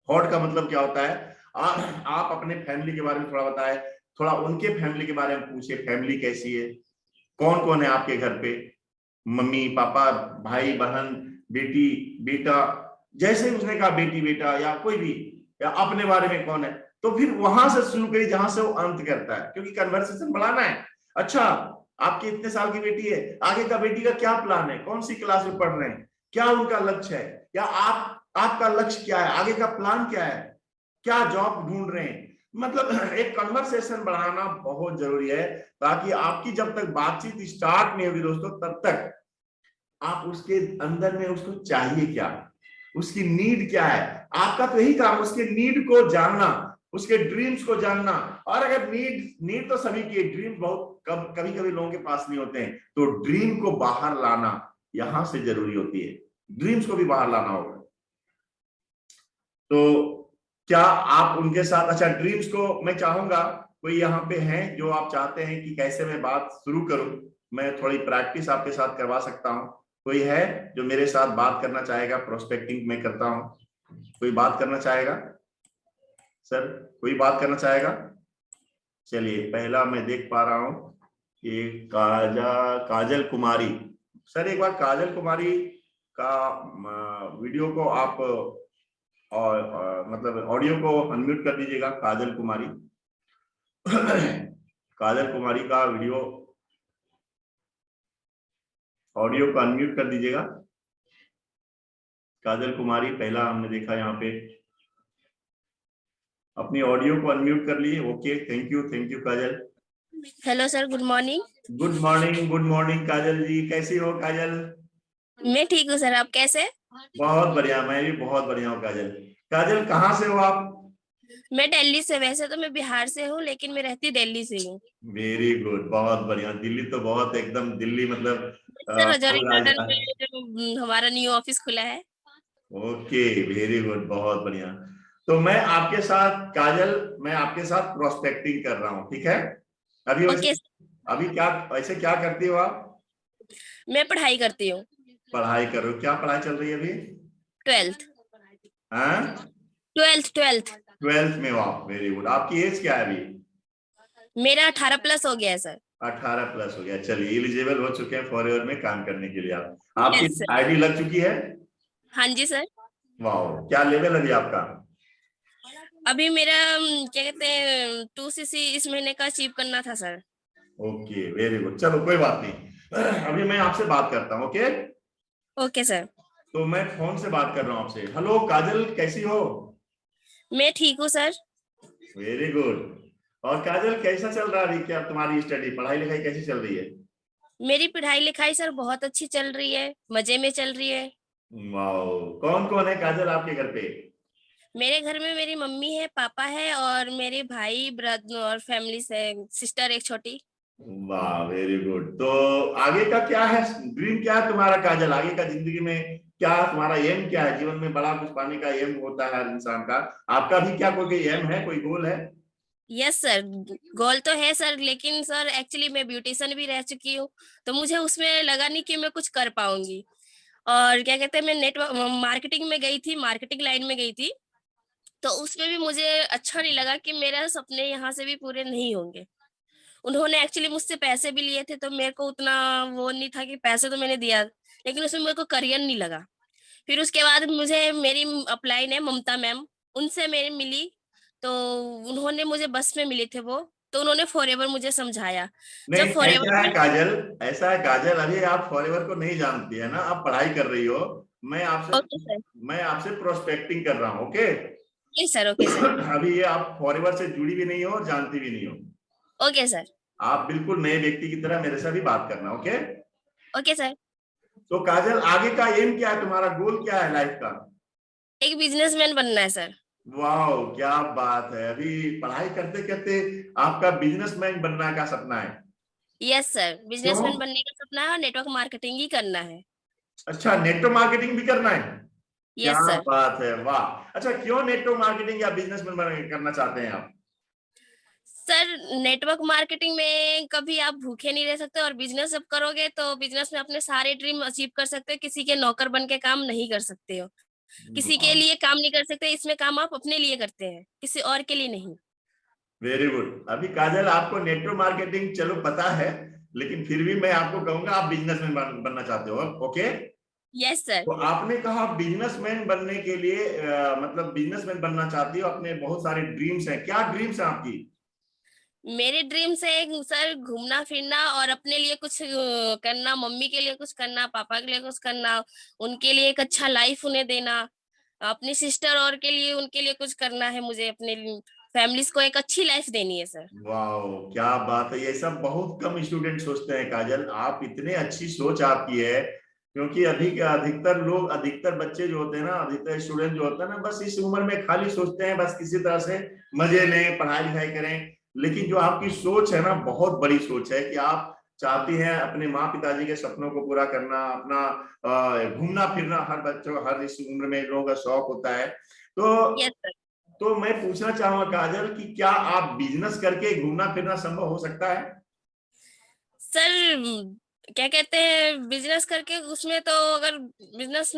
S1: हॉट का मतलब क्या होता है, आप अपने फैमिली के बारे में थोड़ा बताएं, थोड़ा उनके फैमिली के बारे में पूछे, फैमिली कैसी है, कौन कौन है आपके घर पे, मम्मी पापा, भाई बहन, बेटी बेटा, जैसे उसने कहा बेटी बेटा या कोई भी, या अपने बारे में कौन है, तो फिर वहां से शुरू करिए जहां से वो अंत करता है, क्योंकि कन्वर्सेशन बढ़ाना है। अच्छा, आपकी इतने साल की बेटी है, आगे का बेटी का क्या प्लान है, कौन सी क्लास में पढ़ रहे हैं, क्या उनका लक्ष्य है, या आपका लक्ष्य क्या है, आगे का प्लान क्या है, क्या जॉब ढूंढ रहे हैं। मतलब एक कन्वर्सेशन बढ़ाना बहुत जरूरी है, ताकि आपकी जब तक बातचीत स्टार्ट नहीं होगी दोस्तों, तब तक आप उसके अंदर में उसको चाहिए क्या, उसकी नीड क्या है। आपका तो यही काम उसके नीड को जानना, उसके ड्रीम्स को जानना। और अगर नीड तो सभी की, ड्रीम बहुत कभी कभी लोगों के पास नहीं होते हैं, तो ड्रीम को बाहर लाना यहां से जरूरी होती है, ड्रीम्स को भी बाहर लाना होगा। तो क्या आप उनके साथ, अच्छा ड्रीम्स को मैं चाहूंगा कोई यहाँ पे है जो आप चाहते हैं कि कैसे मैं बात शुरू करूं, मैं थोड़ी प्रैक्टिस आपके साथ करवा सकता हूं। कोई है जो मेरे साथ बात करना चाहेगा, प्रोस्पेक्टिंग मैं करता हूं, कोई बात करना चाहेगा? सर कोई बात करना चाहेगा? चलिए, पहला मैं देख पा रहा हूं कि काजल कुमारी। सर एक बार काजल कुमारी का वीडियो को आप और मतलब ऑडियो को अनम्यूट कर दीजिएगा, काजल कुमारी। काजल कुमारी का वीडियो ऑडियो को अनम्यूट कर दीजिएगा। काजल कुमारी पहला हमने देखा यहाँ पे, अपनी ऑडियो को अनम्यूट कर लिए। Okay, thank you Kajal.
S2: Hello sir, good morning.
S1: Good morning Kajal ji, कैसी हो काजल?
S2: मैं ठीक हूँ सर, आप कैसे?
S1: बहुत बढ़िया, मैं भी बहुत बढ़िया हूँ काजल। काजल कहाँ से हो आप?
S2: मैं दिल्ली से, वैसे तो मैं बिहार से हूँ लेकिन मैं रहती दिल्ली से हूँ।
S1: वेरी गुड, बहुत बढ़िया। दिल्ली तो बहुत एकदम, दिल्ली मतलब
S2: सर रजौरी गार्डन
S1: राजधानी।
S2: में जो हमारा न्यू ऑफिस खुला है।
S1: ओके, वेरी गुड, बहुत बढ़िया। तो मैं आपके साथ काजल, मैं आपके साथ प्रोस्पेक्टिंग कर रहा हूँ, ठीक है? अभी
S2: ओके।
S1: अभी क्या वैसे क्या करती हो आप?
S2: मैं पढ़ाई करती हूँ।
S1: पढ़ाई कर रहे हो, क्या पढ़ाई चल रही है अभी?
S2: 12th।
S1: हाँ,
S2: 12th।
S1: 12th में हो आप, वेरी गुड। आपकी एज क्या है अभी?
S2: मेरा 18 प्लस हो गया है सर।
S1: 18 प्लस हो गया, चलिए एलिजिबल हो चुके हैं फॉर में काम करने के लिए। आप, आपकी
S2: यस सर।
S1: आईडी लग चुकी है?
S2: हाँ जी सर।
S1: वाह, क्या लेवल अभी आपका?
S2: अभी मेरा क्या कहते हैं 2cc इस महीने का अचीव करना था सर।
S1: ओके, वेरी गुड, चलो कोई बात नहीं। अभी मैं आपसे बात करता हूँ, ओके?
S2: Okay sir.
S1: तो मैं फोन से बात कर रहा हूँ आपसे। हेलो काजल, कैसी हो?
S2: मैं ठीक हूँ सर।
S1: Very good. और काजल कैसा चल रहा है अभी, क्या तुम्हारी स्टडी, पढ़ाई लिखाई कैसी चल रही है?
S2: मेरी पढ़ाई लिखाई सर बहुत अच्छी चल रही है, मजे में चल रही है।
S1: वाओ, कौन कौन है काजल आपके घर पे?
S2: मेरे घर में मेरी मम्मी है, पापा है और मेरे भाई ब्रदर और फैमिली से सिस्टर एक छोटी।
S1: वाह, वेरी गुड। तो आगे का क्या है, ड्रीम क्या है तुम्हारा काजल? आगे का जिंदगी में क्या तुम्हारा एम क्या है? जीवन में बड़ा कुछ पाने का एम होता है हर इंसान का। आपका भी क्या कोई एम है, कोई गोल है?
S2: यस सर, गोल तो है सर, लेकिन सर एक्चुअली मैं ब्यूटिशियन भी रह चुकी हूँ, तो मुझे उसमें लगा नहीं कि मैं कुछ कर पाऊंगी। और क्या कहते हैं, मैं नेटवर्क मार्केटिंग में गई थी, मार्केटिंग लाइन में गई थी, तो उसमें भी मुझे अच्छा नहीं लगा कि मेरे सपने यहाँ से भी पूरे नहीं होंगे। उन्होंने एक्चुअली मुझसे पैसे भी लिए थे, तो मेरे को उतना वो नहीं था कि पैसे तो मैंने दिया, लेकिन उसमें मेरे को करियर नहीं लगा। फिर उसके बाद मुझे मेरी अपलाइन है ममता मैम, उनसे मेरी मिली, तो उन्होंने मुझे बस में मिले थे वो, तो उन्होंने फॉरएवर मुझे समझाया। जब
S1: नहीं,
S2: फॉरएवर
S1: ऐसा है
S2: में
S1: काजल, ऐसा है काजल, अभी आप फॉरएवर को नहीं जानती है ना, आप पढ़ाई कर रही हो। मैं
S2: ओके
S1: आपसे
S2: सर,
S1: मैं आपसे प्रोस्पेक्टिंग कर रहा हूँ, okay?
S2: Okay sir, okay sir,
S1: अभी ये आप फॉरएवर से जुड़ी भी नहीं हो और जानती भी नहीं हो।
S2: ओके सर,
S1: आप बिल्कुल नए व्यक्ति की तरह मेरे से भी बात करना, ओके?
S2: Okay sir.
S1: तो काजल, आगे का एम क्या है तुम्हारा, गोल क्या है लाइफ का?
S2: एक बिजनेसमैन बनना है सर।
S1: वाह, क्या बात है! अभी पढ़ाई करते करते आपका बिजनेसमैन बनने का सपना है?
S2: यस सर,
S1: क्यों?
S2: बिजनेसमैन बनने का सपना है और नेटवर्क मार्केटिंग ही करना है।
S1: अच्छा, नेटवर्क मार्केटिंग भी करना है? क्या
S2: यस सर।
S1: बात है, वाह! अच्छा, क्यों नेटवर्क मार्केटिंग या बिजनेसमैन करना चाहते हैं आप?
S2: सर, नेटवर्क मार्केटिंग में कभी आप भूखे नहीं रह सकते, और बिजनेस जब करोगे तो बिजनेस में अपने सारे ड्रीम अचीव कर सकते हो, किसी के नौकर बन के काम नहीं कर सकते हो, किसी के लिए काम नहीं कर सकते। इसमें काम आप अपने लिए करते हैं, किसी और के लिए नहीं।
S1: Very good. अभी काजल, आपको नेटवर्क मार्केटिंग चलो पता है, लेकिन फिर भी मैं आपको कहूंगा आप बिजनेसमैन बनना चाहते हो, ओके?
S2: Yes sir.
S1: तो आपने कहा बिजनेसमैन बनने के लिए मतलब बिजनेसमैन बनना चाहती हो, अपने बहुत सारे ड्रीम्स हैं, क्या ड्रीम्स हैं आपकी?
S2: मेरे ड्रीम्स है सर घूमना फिरना और अपने लिए कुछ करना, मम्मी के लिए कुछ करना, पापा के लिए कुछ करना, उनके लिए एक अच्छा लाइफ उन्हें देना, अपनी सिस्टर और के लिए उनके लिए कुछ करना है मुझे, अपने फैमिलीज को एक अच्छी लाइफ देनी है सर।
S1: वाह, क्या बात है! ये सब बहुत कम स्टूडेंट सोचते हैं काजल, आप इतने अच्छी सोच आपकी है। क्योंकि अभी के अधिकतर लोग, अधिकतर बच्चे जो होते हैं ना, अधिकतर स्टूडेंट जो होते हैं ना, बस इस उम्र में खाली सोचते हैं बस किसी तरह से मजे लें, पढ़ाई लिखाई करें। लेकिन जो आपकी सोच है ना, बहुत बड़ी सोच है कि आप चाहती हैं अपने माँ पिताजी के सपनों को पूरा करना, अपना घूमना फिरना, हर बच्चों, हर इस उम्र में लोगों का शौक होता है। तो
S2: यस सर।
S1: तो मैं पूछना चाहूंगा काजल कि क्या आप बिजनेस करके घूमना फिरना संभव हो सकता है?
S2: सर क्या कहते हैं, बिजनेस करके उसमें तो अगर बिजनेस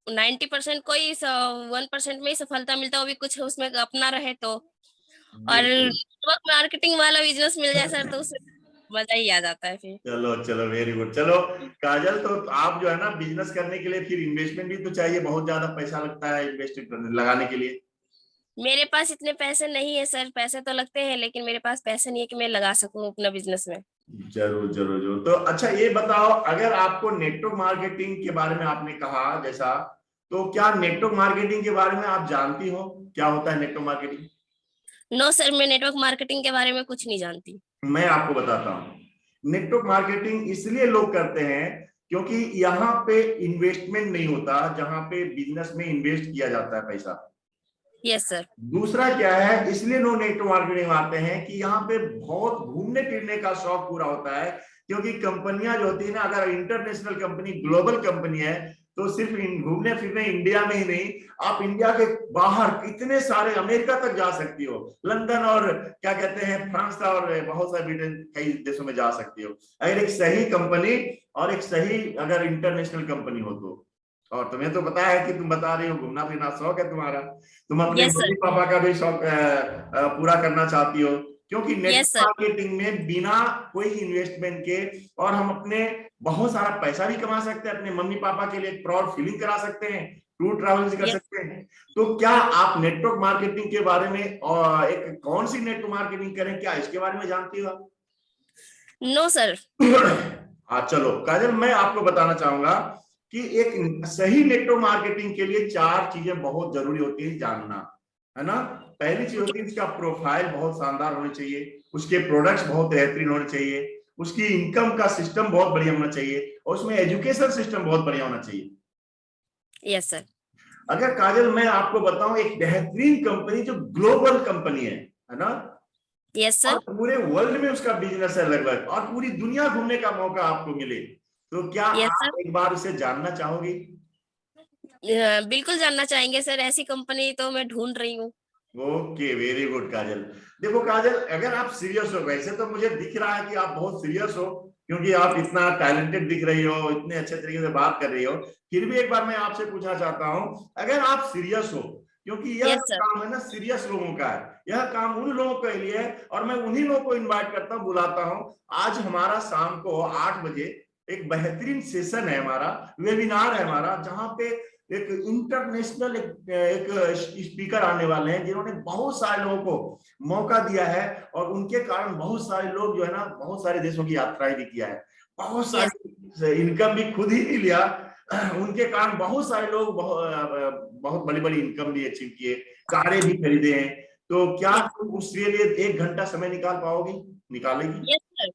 S2: 90% कोई 1% में ही सफलता मिलता है, वो भी कुछ उसमें अपना रहे तो। और
S1: बिल्कुल।
S2: नेटवर्क मार्केटिंग वाला बिजनेस मिल जाए सर, तो उसमें मजा ही आ जाता है फिर।
S1: चलो चलो, वेरी गुड। चलो काजल, तो आप जो है ना, बिजनेस करने के लिए फिर इन्वेस्टमेंट भी तो चाहिए, बहुत ज्यादा पैसा लगता है इन्वेस्ट लगाने के लिए।
S2: मेरे पास इतने पैसे नहीं है सर, पैसे तो लगते हैं, लेकिन मेरे पास पैसे नहीं है कि मैं लगा सकूं अपना बिजनेस में।
S1: जरूर जरूर जरूर। तो अच्छा, ये बताओ, अगर आपको नेटवर्क मार्केटिंग के बारे में आपने कहा जैसा, तो क्या नेटवर्क मार्केटिंग के बारे में आप जानती हो, क्या होता है नेटवर्क मार्केटिंग?
S2: नो सर, मैं नेटवर्क मार्केटिंग के बारे में कुछ नहीं जानती।
S1: मैं आपको बताता हूँ। नेटवर्क मार्केटिंग इसलिए लोग करते हैं क्योंकि यहाँ पे इन्वेस्टमेंट नहीं होता, जहां पे बिजनेस में इन्वेस्ट किया जाता है पैसा।
S2: Yes sir.
S1: दूसरा क्या है, इसलिए लोग नेटवर्क मार्केटिंग आते हैं कि यहाँ पे बहुत घूमने फिरने का शौक पूरा होता है। क्योंकि कंपनियां जो होती है ना, अगर इंटरनेशनल कंपनी, ग्लोबल कंपनी है, तो सिर्फ घूमने फिरने इंडिया में ही नहीं, आप इंडिया के बाहर कितने सारे अमेरिका तक जा सकती हो, लंदन और क्या कहते हैं फ्रांस और बहुत सारे ब्रिटेन, कई देशों में जा सकती हो, अगर एक सही कंपनी और एक सही अगर इंटरनेशनल कंपनी हो तो। और तुम्हें तो पता है कि तुम बता रही हो घूमना फिरना शौक है तुम्हारा, तुम अपने
S2: यस
S1: मम्मी
S2: सर।
S1: पापा का भी शौक पूरा करना चाहती हो। क्योंकि नेटवर्क
S2: यस सर।
S1: मार्केटिंग में बिना कोई इन्वेस्टमेंट के, और हम अपने बहुत सारा पैसा भी कमा सकते हैं, अपने मम्मी पापा के लिए एक प्राउड फीलिंग करा सकते हैं, टूर ट्रैवल भी कर
S2: यस।
S1: सकते हैं। तो क्या आप नेटवर्क मार्केटिंग के बारे में, और एक कौन सी नेटवर्क मार्केटिंग करें, क्या इसके बारे में जानती हो आप?
S2: No sir.
S1: हाँ, चलो काजल, मैं आपको बताना चाहूंगा कि एक सही नेटवर्क मार्केटिंग के लिए चार चीजें बहुत जरूरी होती है जानना, है ना? पहली चीज होती है, इसका प्रोफाइल बहुत शानदार होनी चाहिए, उसके प्रोडक्ट्स बहुत बेहतरीन होने चाहिए, उसकी इनकम का सिस्टम बहुत बढ़िया होना चाहिए और उसमें एजुकेशन सिस्टम बहुत बढ़िया होना चाहिए।
S2: Yes sir.
S1: अगर काजल मैं आपको बताऊं, एक बेहतरीन कंपनी जो ग्लोबल कंपनी है ना,
S2: यस
S1: और
S2: सर।
S1: पूरे वर्ल्ड में उसका बिजनेस है लगभग, और पूरी दुनिया घूमने का मौका आपको मिले, तो क्या
S2: यस सर।
S1: आप एक बार उसे जानना चाहोगी?
S2: बिल्कुल जानना चाहेंगे सर, ऐसी कंपनी तो मैं ढूंढ रही हूँ।
S1: ओके, वेरी गुड काजल। देखो काजल, अगर आप सीरियस हो, वैसे तो मुझे दिख रहा है कि आप बहुत सीरियस हो, क्योंकि आप इतना टैलेंटेड दिख रही हो, इतने अच्छे तरीके से बात कर रही हो, फिर भी एक बार मैं आपसे पूछना चाहता हूं, अगर आप सीरियस हो, क्योंकि यह
S2: यस
S1: जो
S2: सर।
S1: काम है ना सीरियस लोगों का है, यह काम उन लोगों के लिए है, और मैं उन्हीं लोगों को इन्वाइट करता हूं, बुलाता हूं। आज हमारा शाम को 8 बजे एक बेहतरीन सेशन है, हमारा वेबिनार है हमारा, जहां पे एक इंटरनेशनल एक स्पीकर आने वाले हैं, जिन्होंने बहुत सारे लोगों को मौका दिया है, और उनके कारण बहुत सारे लोग जो है ना, बहुत सारे देशों की यात्राएं भी किया है, बहुत
S2: यस।
S1: सारी इनकम भी खुद ही नहीं लिया, उनके कारण बहुत सारे लोग बहुत बड़ी बड़ी इनकम भी अचीव किए, कारें भी खरीदे हैं। तो क्या
S2: यस।
S1: तुम उसके लिए 1 घंटा समय निकाल पाओगी, निकालेगी?
S2: Yes sir.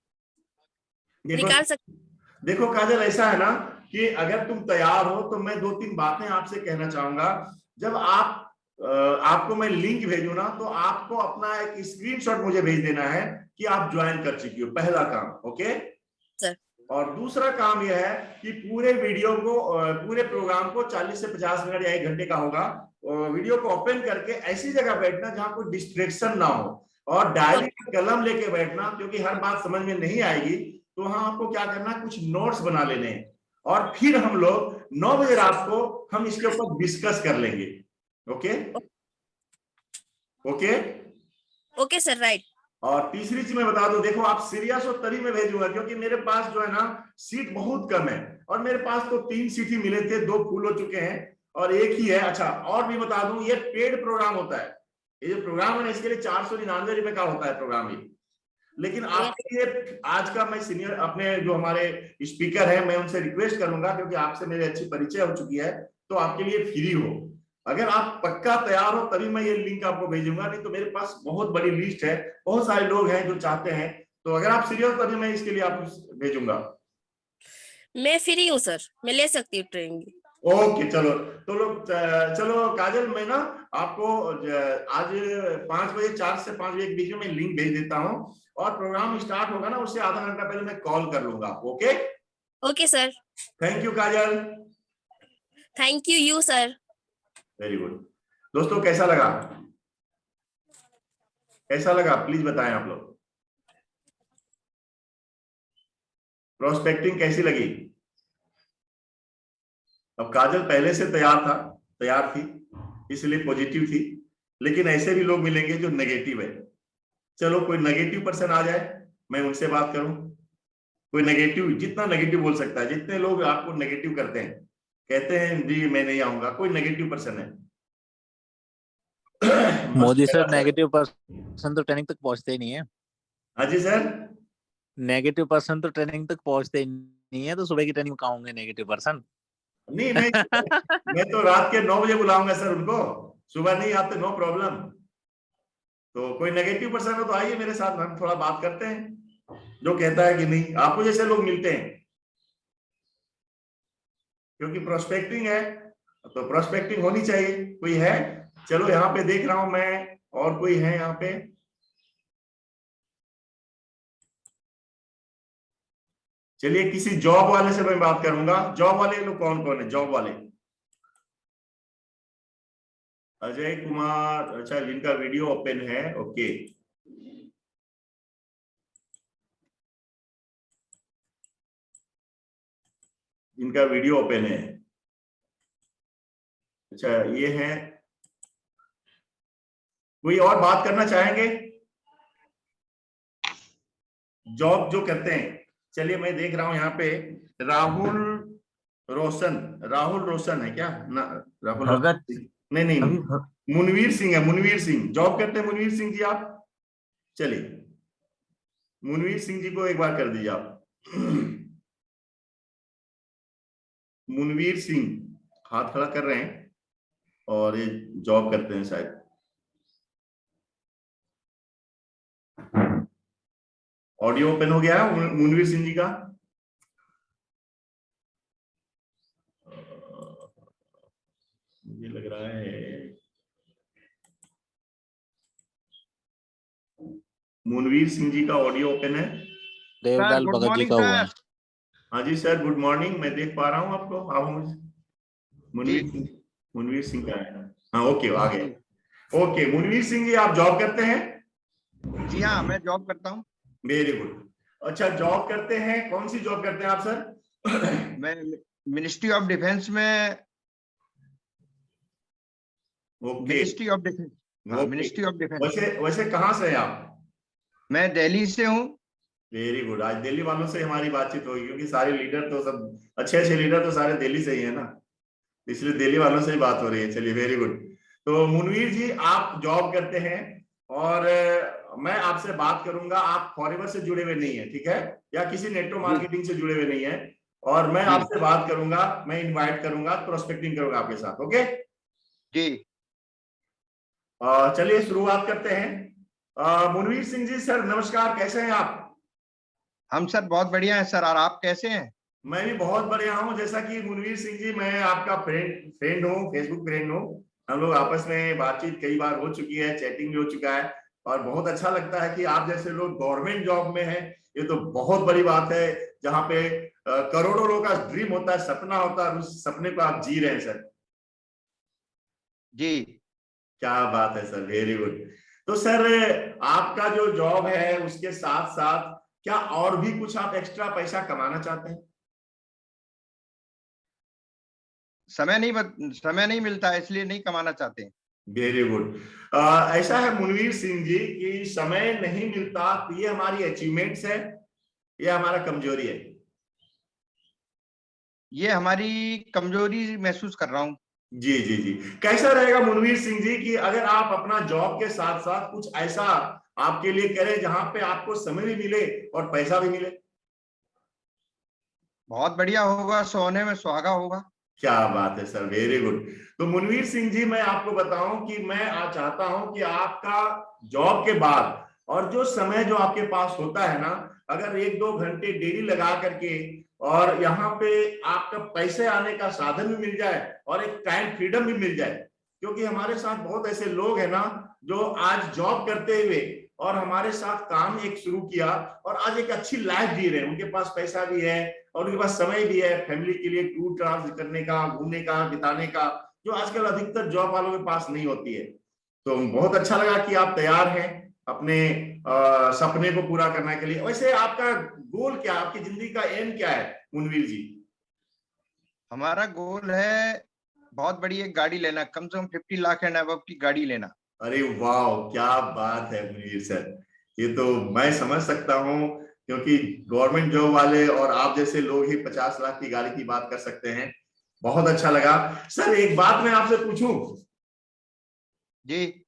S1: देखो,
S2: निकाल सकते।
S1: देखो काजल, ऐसा है ना कि अगर तुम तैयार हो तो मैं 2-3 बातें आपसे कहना चाहूंगा। जब आपको मैं लिंक भेजू ना, तो आपको अपना एक स्क्रीनशॉट मुझे भेज देना है कि आप ज्वाइन कर चुकी हो, पहला काम। ओके?
S2: सर।
S1: और दूसरा काम यह है कि पूरे वीडियो को, पूरे प्रोग्राम को 40 से 50 मिनट या 1 घंटे का होगा, वीडियो को ओपन करके ऐसी जगह बैठना जहां कोई डिस्ट्रेक्शन ना हो, और डायरी कलम लेके बैठना, क्योंकि हर बात समझ में नहीं आएगी, तो वहां आपको क्या करना है, कुछ नोट्स बना लेने हैं, और फिर हम लोग 9 बजे रात को हम इसके ऊपर डिस्कस कर लेंगे। Okay? Okay?
S2: Okay sir. Right.
S1: और तीसरी चीज मैं बता दूं, देखो आप सीरियस हो तभी मैं भेजूंगा, क्योंकि मेरे पास जो है ना सीट बहुत कम है, और मेरे पास तो 3 सीट ही मिले थे, 2 फुल हो चुके हैं और एक ही है। अच्छा, और भी बता दूं, ये पेड प्रोग्राम होता है, ये जो प्रोग्राम है ना, इसके लिए 499 रुपए का होता है प्रोग्राम ये। लेकिन
S2: यस।
S1: आपके लिए आज का मैं सीनियर अपने जो हमारे स्पीकर है, मैं उनसे रिक्वेस्ट करूंगा, क्योंकि आपसे मेरी अच्छी परिचय हो चुकी है, तो आपके लिए फ्री हो। अगर आप पक्का तैयार हो तभी मैं ये लिंक आपको भेजूंगा, नहीं तो मेरे पास बहुत बड़ी लिस्ट है, बहुत सारे लोग हैं जो चाहते हैं। तो अगर आप सीरियस हो तभी मैं इसके लिए आपको भेजूंगा।
S2: मैं फ्री हूँ सर, मैं ले सकती हूँ ट्रेनिंग।
S1: ओके, चलो। तो लोग, चलो काजल, मैं ना आपको आज 5 बजे, 4 से 5 बजे के बीच में मैं लिंक भेज देता हूँ, और प्रोग्राम स्टार्ट होगा ना, उससे आधा घंटा पहले मैं कॉल कर लूंगा आपको। Okay?
S2: Okay sir.
S1: Thank you Kajal.
S2: Thank you sir.
S1: Very good. दोस्तों, कैसा लगा? कैसा लगा प्लीज बताएं आप लोग। प्रोस्पेक्टिंग कैसी लगी? अब काजल पहले से तैयार थी, इसलिए पॉजिटिव थी, लेकिन ऐसे भी लोग मिलेंगे जो नेगेटिव है। चलो, कोई नेगेटिव पर्सन आ जाए, मैं उनसे बात करूं। कोई नेगेटिव, जितना नेगेटिव बोल सकता है, जितने लोग आपको नेगेटिव करते हैं, कहते हैं जी मैं नहीं आऊंगा, कोई नेगेटिव पर्सन है? मस्त
S3: मोदी
S1: लगा
S3: सर,
S1: सर।
S3: नेगेटिव पर्सन तो ट्रेनिंग तक पहुंचते ही नहीं है।
S1: हाँ जी सर।
S3: नेगेटिव पर्सन तो ट्रेनिंग तक पहुंचते ही नहीं है, तो सुबह की ट्रेनिंग में कहाँ होंगे नेगेटिव पर्सन।
S1: नहीं, मैं तो रात के 9 बजे बुलाऊंगा सर उनको, सुबह नहीं आते, नो प्रॉब्लम। तो कोई नेगेटिव पर्सन हो तो आइए मेरे साथ, हम थोड़ा बात करते हैं, जो कहता है कि नहीं, आपको जैसे लोग मिलते हैं, क्योंकि प्रोस्पेक्टिंग है तो प्रोस्पेक्टिंग होनी चाहिए। कोई है? चलो, यहाँ पे देख रहा हूं मैं, और कोई है यहाँ पे? चलिए, किसी जॉब वाले से मैं बात करूंगा। जॉब वाले लोग कौन कौन है? जॉब वाले, अजय कुमार, अच्छा, जिनका वीडियो ओपन है। ओके, जिनका वीडियो ओपन है, अच्छा ये है। कोई और बात करना चाहेंगे जॉब जो करते हैं? चलिए, मैं देख रहा हूं यहाँ पे राहुल रोशन, राहुल रोशन है क्या ना? राहुल
S4: भगत,
S1: रोशन नहीं, नहीं,
S4: अभी
S1: मुनवीर सिंह है, मुनवीर सिंह जॉब करते हैं। मुनवीर सिंह जी आप, चलिए, मुनवीर सिंह जी को एक बार कर दीजिए आप। मुनवीर सिंह हाथ खड़ा कर रहे हैं, और ये जॉब करते हैं शायद। ऑडियो ओपन हो गया है मुनवीर सिंह जी का? मुझे लग रहा है मुनवीर सिंह जी का ऑडियो ओपन है।
S3: देवलाल
S4: गुड
S3: भगत जी
S4: मॉर्निंग
S3: का हुआ है।
S4: सर।
S1: हाँ जी सर, गुड मॉर्निंग। मैं देख पा रहा हूँ आपको। आप मुनवीर सिंह का है। हाँ ओके, आ गए। ओके मुनवीर सिंह जी, आप जॉब करते हैं?
S4: जी हाँ, मैं जॉब करता हूँ।
S1: Very good. अच्छा, जॉब करते हैं, कौन सी जॉब करते हैं आप सर?
S4: मैं मिनिस्ट्री ऑफ डिफेंस में।
S1: Okay,
S4: ministry of defence. हाँ, मिनिस्ट्री ऑफ डिफेंस।
S1: वैसे वैसे कहाँ से हैं आप?
S4: मैं दिल्ली से हूँ।
S1: Very good. आज दिल्ली वालों से हमारी बातचीत होगी, क्योंकि सारे लीडर तो सब अच्छे अच्छे लीडर तो सारे दिल्ली से ही है ना, इसलिए दिल्ली वालों से ही बात हो रही है। चलिए, वेरी गुड। तो मुनवीर जी, आप जॉब करते हैं और मैं आपसे बात करूंगा। आप फॉरेवर से जुड़े हुए नहीं है, ठीक है, या किसी नेटवर्क मार्केटिंग से जुड़े हुए नहीं है, और मैं आपसे बात करूंगा, मैं इनवाइट करूंगा, प्रोस्पेक्टिंग करूंगा आपके साथ। ओके
S4: जी,
S1: चलिए शुरुआत करते हैं। मुनवीर सिंह जी सर, नमस्कार, कैसे हैं आप?
S4: हम सर बहुत बढ़िया हैं सर। और आप कैसे हैं?
S1: मैं भी बहुत बढ़िया हूँ। जैसा कि मुनवीर सिंह जी, मैं आपका फ्रेंड हूँ, फेसबुक फ्रेंड हूँ। हम लोग आपस में बातचीत कई बार हो चुकी है, चैटिंग भी हो चुका है, और बहुत अच्छा लगता है कि आप जैसे लोग गवर्नमेंट जॉब में हैं। ये तो बहुत बड़ी बात है, जहाँ पे करोड़ों लोगों का ड्रीम होता है, सपना होता है, उस सपने को आप जी रहे हैं सर।
S4: जी,
S1: क्या बात है सर, वेरी गुड। तो सर, आपका जो जॉब है उसके साथ साथ क्या और भी कुछ आप एक्स्ट्रा पैसा कमाना चाहते हैं?
S4: समय नहीं मिलता है, इसलिए नहीं कमाना चाहते हैं।
S1: Very good. ऐसा है मुनवीर सिंह जी कि समय नहीं मिलता, तो ये हमारी अचीवमेंट्स है, ये हमारा कमजोरी है?
S4: ये हमारी कमजोरी महसूस कर रहा हूँ।
S1: जी जी जी। कैसा रहेगा मुनवीर सिंह जी कि अगर आप अपना जॉब के साथ साथ कुछ ऐसा आपके लिए करें जहां पे आपको समय भी मिले और पैसा भी मिले?
S4: बहुत बढ़िया होगा, सोने में सुहागा होगा।
S1: क्या बात है सर, वेरी गुड। तो मुनवीर सिंह जी, मैं आपको बताऊं कि मैं आज चाहता हूं कि आपका जॉब के बाद और जो समय जो आपके पास होता है ना, अगर 1-2 घंटे डेली लगा करके और यहाँ पे आपका पैसे आने का साधन भी मिल जाए और एक टाइम फ्रीडम भी मिल जाए, क्योंकि हमारे साथ बहुत ऐसे लोग हैं ना जो आज जॉब करते हुए और हमारे साथ काम एक शुरू किया और आज एक अच्छी लाइफ जी रहे हैं। उनके पास पैसा भी है और उनके पास समय भी है फैमिली के लिए टूर ट्रांस करने का, घूमने का, बिताने का, जो आजकल अधिकतर जॉब वालों के पास नहीं होती है। तो बहुत अच्छा लगा कि आप तैयार हैं अपने सपने को पूरा करने के लिए। वैसे आपका गोल क्या, आपकी जिंदगी का एम क्या है मुनवीर जी?
S4: हमारा गोल है बहुत बड़ी एक गाड़ी लेना, कम से कम 50 लाख एंड अबव की गाड़ी लेना।
S1: अरे वाह, क्या बात है मुनीर सर, ये तो मैं समझ सकता हूँ, क्योंकि गवर्नमेंट जॉब वाले और आप जैसे लोग ही 50 लाख की गाड़ी की बात कर सकते हैं। बहुत अच्छा लगा सर। एक बात मैं आपसे पूछूं
S4: जी,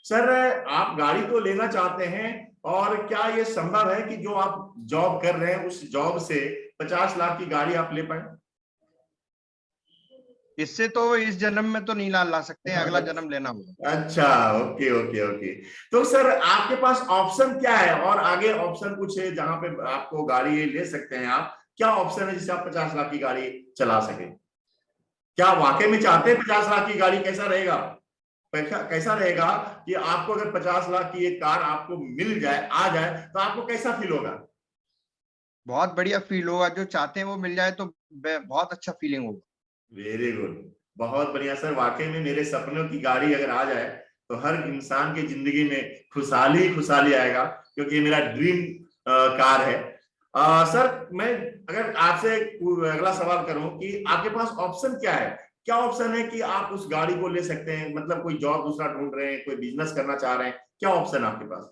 S1: सर, आप गाड़ी तो लेना चाहते हैं, और क्या ये संभव है कि जो आप जॉब कर रहे हैं उस जॉब से 50 लाख की गाड़ी आप ले पाए?
S4: इससे तो इस जन्म में तो नहीं ला सकते हैं, अगला जन्म लेना होगा।
S1: अच्छा, ओके ओके ओके। तो सर, आपके पास ऑप्शन क्या है, और आगे ऑप्शन कुछ है जहां पे आपको गाड़ी ये ले सकते हैं आप? क्या ऑप्शन है जिससे आप 50 लाख की गाड़ी चला सके? क्या वाकई में चाहते हैं 50 लाख की गाड़ी? कैसा रहेगा, कैसा रहेगा कि आपको अगर 50 लाख की एक कार आपको मिल जाए, आ जाए, तो आपको कैसा फील होगा?
S4: बहुत बढ़िया फील होगा, जो चाहते हैं वो मिल जाए तो बहुत अच्छा फीलिंग होगा।
S1: वेरी गुड, बहुत बढ़िया सर। वाकई में मेरे सपनों की गाड़ी अगर आ जाए तो हर इंसान की जिंदगी में खुशहाली खुशहाली आएगा, क्योंकि ये मेरा ड्रीम कार है। सर, मैं अगर आपसे अगला सवाल करूं कि आपके पास ऑप्शन क्या है? क्या ऑप्शन है कि आप उस गाड़ी को ले सकते हैं? मतलब कोई जॉब दूसरा ढूंढ रहे हैं, कोई बिजनेस करना चाह रहे हैं, क्या ऑप्शन है आपके पास?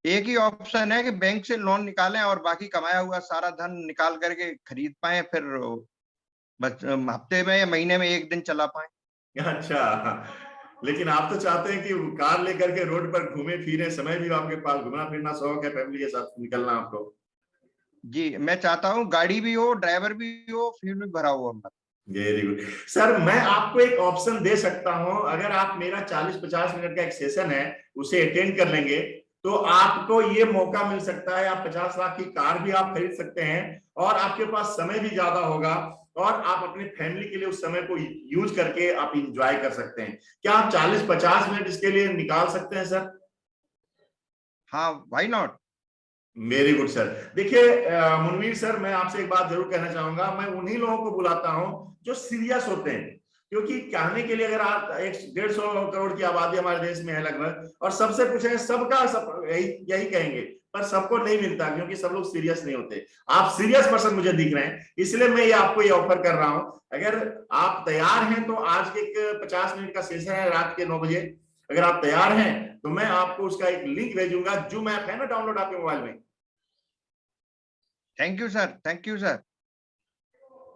S4: एक ही ऑप्शन है कि बैंक से लोन निकालें और बाकी कमाया हुआ सारा धन निकाल करके खरीद पाए, फिर बस हफ्ते में या महीने में एक दिन चला पाए।
S1: अच्छा, लेकिन आप तो चाहते हैं कि कार लेकर के रोड पर घूमे फिरे, समय भी आपके पास, घूमना फिरना शौक है, फैमिली के साथ निकलना आपको?
S4: जी, मैं चाहता हूँ गाड़ी भी हो, ड्राइवर भी हो, फ्यूल भी भरा हुआ हमारा।
S1: Very good sir. मैं आपको एक ऑप्शन दे सकता हूं, अगर आप मेरा 40-50 मिनट का एक सेशन है उसे अटेंड कर लेंगे, तो आपको ये मौका मिल सकता है, आप 50 लाख की कार भी आप खरीद सकते हैं और आपके पास समय भी ज्यादा होगा और आप अपनी फैमिली के लिए उस समय को यूज करके आप इंजॉय कर सकते हैं। क्या आप 40-50 मिनट इसके लिए निकाल सकते हैं सर?
S4: हाँ, why not.
S1: Very good sir. देखिए मुनवीर सर, मैं आपसे एक बात जरूर कहना चाहूंगा, मैं उन्हीं लोगों को बुलाता हूं जो सीरियस होते हैं, क्योंकि कहने के लिए अगर आप 150 करोड़ की आबादी हमारे देश में है लगभग, और सबसे पूछेंगे सबका सब यही कहेंगे, पर सबको नहीं मिलता क्योंकि सब लोग सीरियस नहीं होते। आप सीरियस पर्सन मुझे दिख रहे हैं, इसलिए मैं ये आपको ये ऑफर कर रहा हूं। अगर आप तैयार हैं तो आज के एक 50 मिनट का सेशन है रात के 9 बजे, अगर आप तैयार हैं तो मैं आपको उसका एक लिंक भेजूंगा। जूम ऐप है ना डाउनलोड आपके मोबाइल में?
S4: Thank you sir, thank you sir.